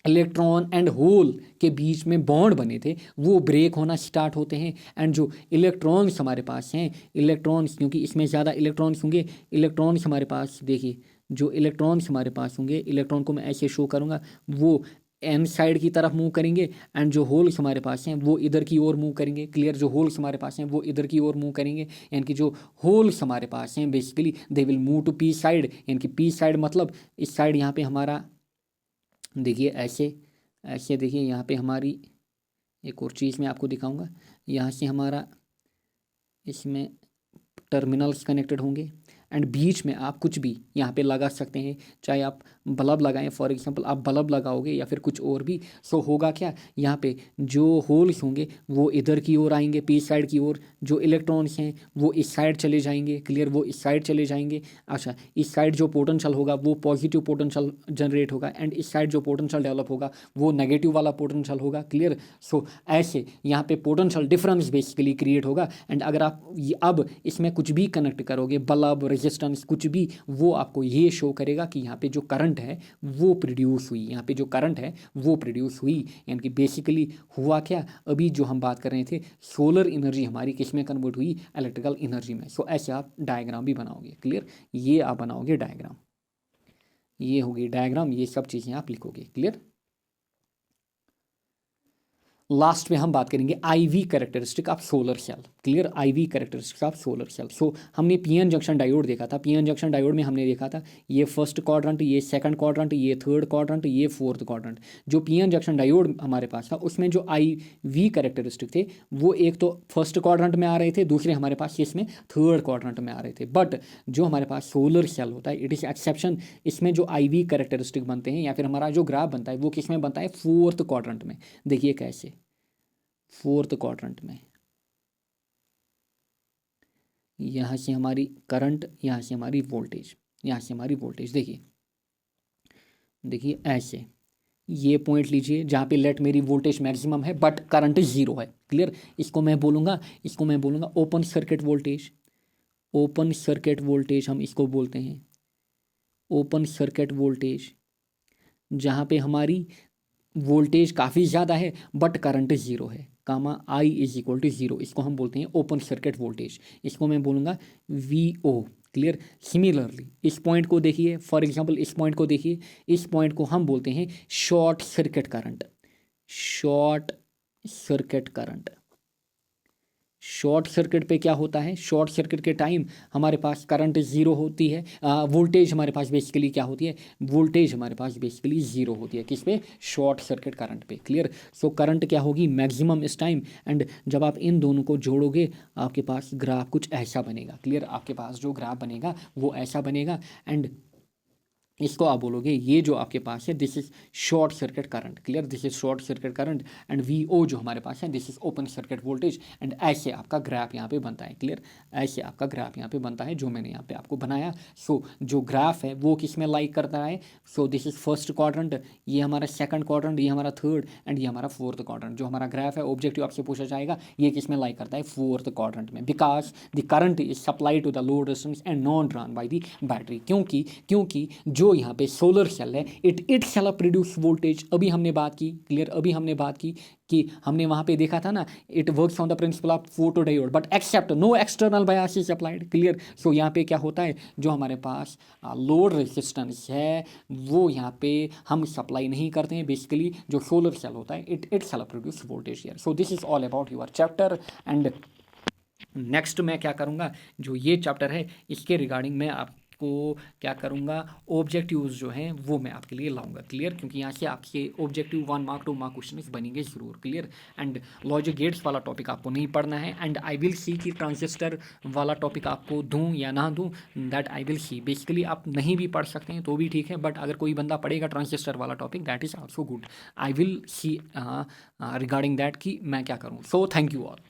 इलेक्ट्रॉन एंड होल के बीच में बॉन्ड बने थे वो ब्रेक होना स्टार्ट होते हैं। एंड जो इलेक्ट्रॉन्स हमारे पास हैं, इलेक्ट्रॉन्स, क्योंकि इसमें ज़्यादा इलेक्ट्रॉन्स होंगे, इलेक्ट्रॉन्स हमारे पास, देखिए जो इलेक्ट्रॉन्स हमारे पास होंगे, इलेक्ट्रॉन को मैं ऐसे शो करूँगा, वो एन साइड की तरफ मूव करेंगे। एंड जो होल्स हमारे पास हैं वो इधर की ओर मूव करेंगे, क्लियर, जो होल्स हमारे पास हैं वो इधर की ओर मूव करेंगे। यानी कि जो होल्स हमारे पास हैं basically they will move to P side, यानी कि पी साइड मतलब इस साइड, यहाँ पे हमारा देखिए ऐसे, ऐसे देखिए यहाँ पे हमारी एक और चीज़ मैं आपको दिखाऊंगा, यहाँ से हमारा इसमें टर्मिनल्स कनेक्टेड होंगे। एंड बीच में आप कुछ भी यहाँ पे लगा सकते हैं, चाहे आप बल्ब लगाएं, फॉर एग्जांपल आप बल्ब लगाओगे या फिर कुछ और भी। सो होगा क्या, यहाँ पे जो होल्स होंगे वो इधर की ओर आएंगे, पी साइड की ओर, जो इलेक्ट्रॉन्स हैं वो इस साइड चले जाएंगे, क्लियर, वो इस साइड चले जाएंगे। अच्छा, इस साइड जो पोटेंशियल होगा वो पॉजिटिव पोटेंशियल जनरेट होगा, एंड इस साइड जो पोटेंशियल डेवलप होगा वो नेगेटिव वाला पोटेंशियल होगा, क्लियर। सो ऐसे यहाँ पे पोटेंशियल डिफरेंस बेसिकली क्रिएट होगा। एंड अगर आप अब इसमें कुछ भी कनेक्ट करोगे, बल्ब, रेजिस्टेंस, कुछ भी, वो आपको ये शो करेगा कि यहाँ पे जो करंट है वो प्रोड्यूस हुई, यहाँ पे जो करंट है वो प्रोड्यूस हुई। यानी कि बेसिकली हुआ क्या, अभी जो हम बात कर रहे थे, सोलर एनर्जी हमारी किस में कन्वर्ट हुई, इलेक्ट्रिकल एनर्जी में। सो ऐसे आप डायग्राम भी बनाओगे, क्लियर, ये आप बनाओगे डायग्राम, ये होगी डायग्राम, ये सब चीज़ें आप लिखोगे, क्लियर। लास्ट में हम बात करेंगे IV characteristic of solar cell, clear, IV characteristic of solar cell. So हमने पीएन जंक्शन डायोड देखा था, पीएन जंक्शन डायोड में हमने देखा था ये फर्स्ट क्वाड्रेंट, ये सेकंड क्वाड्रेंट, ये थर्ड क्वाड्रेंट, ये फोर्थ क्वाड्रेंट। जो पीएन जंक्शन डायोड हमारे पास था उसमें जो आईवी कैरेक्टरिस्टिक थे वो एक तो फर्स्ट क्वाड्रेंट में आ रहे थे, दूसरे हमारे पास इसमें थर्ड क्वाड्रेंट में आ रहे थे। बट जो हमारे पास सोलर सेल होता है इट इज़ एक्सेप्शन, इसमें जो आईवी कैरेक्टरिस्टिक बनते हैं या फिर हमारा जो ग्राफ बनता है वो किस में बनता है, फोर्थ क्वाड्रेंट में। देखिए कैसे, फोर्थ क्वाड्रेंट में, यहाँ से हमारी करंट, यहाँ से हमारी वोल्टेज, यहाँ से हमारी वोल्टेज, देखिए देखिए ऐसे, ये पॉइंट लीजिए जहाँ पे लेट मेरी वोल्टेज मैक्सिमम है बट करंट जीरो है, क्लियर। इसको मैं बोलूँगा open circuit voltage, open circuit voltage हम इसको बोलते हैं, ओपन सर्किट वोल्टेज, जहाँ पे हमारी वोल्टेज काफ़ी ज़्यादा है बट करंट ज़ीरो है, कामा I is equal to zero, इसको हम बोलते हैं ओपन सर्किट वोल्टेज, इसको मैं बोलूँगा वी ओ, क्लियर। सिमिलरली इस पॉइंट को देखिए, फॉर एग्जांपल इस पॉइंट को देखिए, इस पॉइंट को हम बोलते हैं short circuit current, short circuit current. Short circuit पे क्या होता है, शॉर्ट सर्किट के टाइम हमारे पास करंट ज़ीरो होती है, वोल्टेज हमारे पास बेसिकली क्या होती है, वोल्टेज हमारे पास बेसिकली ज़ीरो होती है, किस पे, शॉर्ट सर्किट करंट पे, क्लियर। सो करंट क्या होगी, मैक्सिमम इस टाइम। एंड जब आप इन दोनों को जोड़ोगे आपके पास ग्राफ कुछ ऐसा बनेगा, क्लियर, आपके पास जो ग्राफ बनेगा वो ऐसा बनेगा। एंड इसको आप बोलोगे ये जो आपके पास है this is short circuit current, clear, this is short circuit current. And V O जो हमारे पास है this is open circuit voltage. And ऐसे आपका ग्राफ यहाँ पे बनता है, क्लियर, ऐसे आपका ग्राफ यहाँ पे बनता है जो मैंने यहाँ पे आपको बनाया। सो जो ग्राफ है वो किस में लाइक करता है, सो दिस इज फर्स्ट क्वाड्रेंट, ये हमारा सेकंड क्वाड्रेंट, ये हमारा थर्ड, एंड ये हमारा फोर्थ क्वाड्रेंट। जो हमारा ग्राफ है ऑब्जेक्टिव आपसे पूछा जाएगा ये किस में लाइक करता है, फोर्थ क्वाड्रेंट में, because the current is supply to the load resistance and non drawn by the battery, क्योंकि जो जो यहाँ पे सोलर सेल है इट शैल प्रोड्यूस वोल्टेज। अभी हमने बात की, क्लियर, अभी हमने बात की कि हमने वहाँ पे देखा था ना, it works on the principle of photodiode but except no external bias is applied, clear. So यहाँ पे क्या होता है, जो हमारे पास लोड रेजिस्टेंस है वो यहाँ पे हम सप्लाई नहीं करते हैं। बेसिकली जो सोलर सेल होता है it shall produce voltage here. So this is all about your chapter. And next मैं क्या करूँगा, जो ये चैप्टर है इसके रिगार्डिंग मैं आपको क्या करूँगा, ऑब्जेक्टिव्स जो हैं वो मैं आपके लिए लाऊंगा, क्लियर, क्योंकि यहाँ से आपके ऑब्जेक्टिव 1 मार्क 2 मार्क क्वेश्चन बनेंगे ज़रूर, क्लियर। एंड लॉजिक गेट्स वाला टॉपिक आपको नहीं पढ़ना है, एंड आई विल सी कि ट्रांजिस्टर वाला टॉपिक आपको दूँ या ना दूँ, that I will see. Basically आप नहीं भी पढ़ सकते हैं तो भी ठीक है, बट अगर कोई बंदा पढ़ेगा ट्रांजिस्टर वाला topic that is also good. I will see regarding that कि मैं क्या करूँ। So thank you all.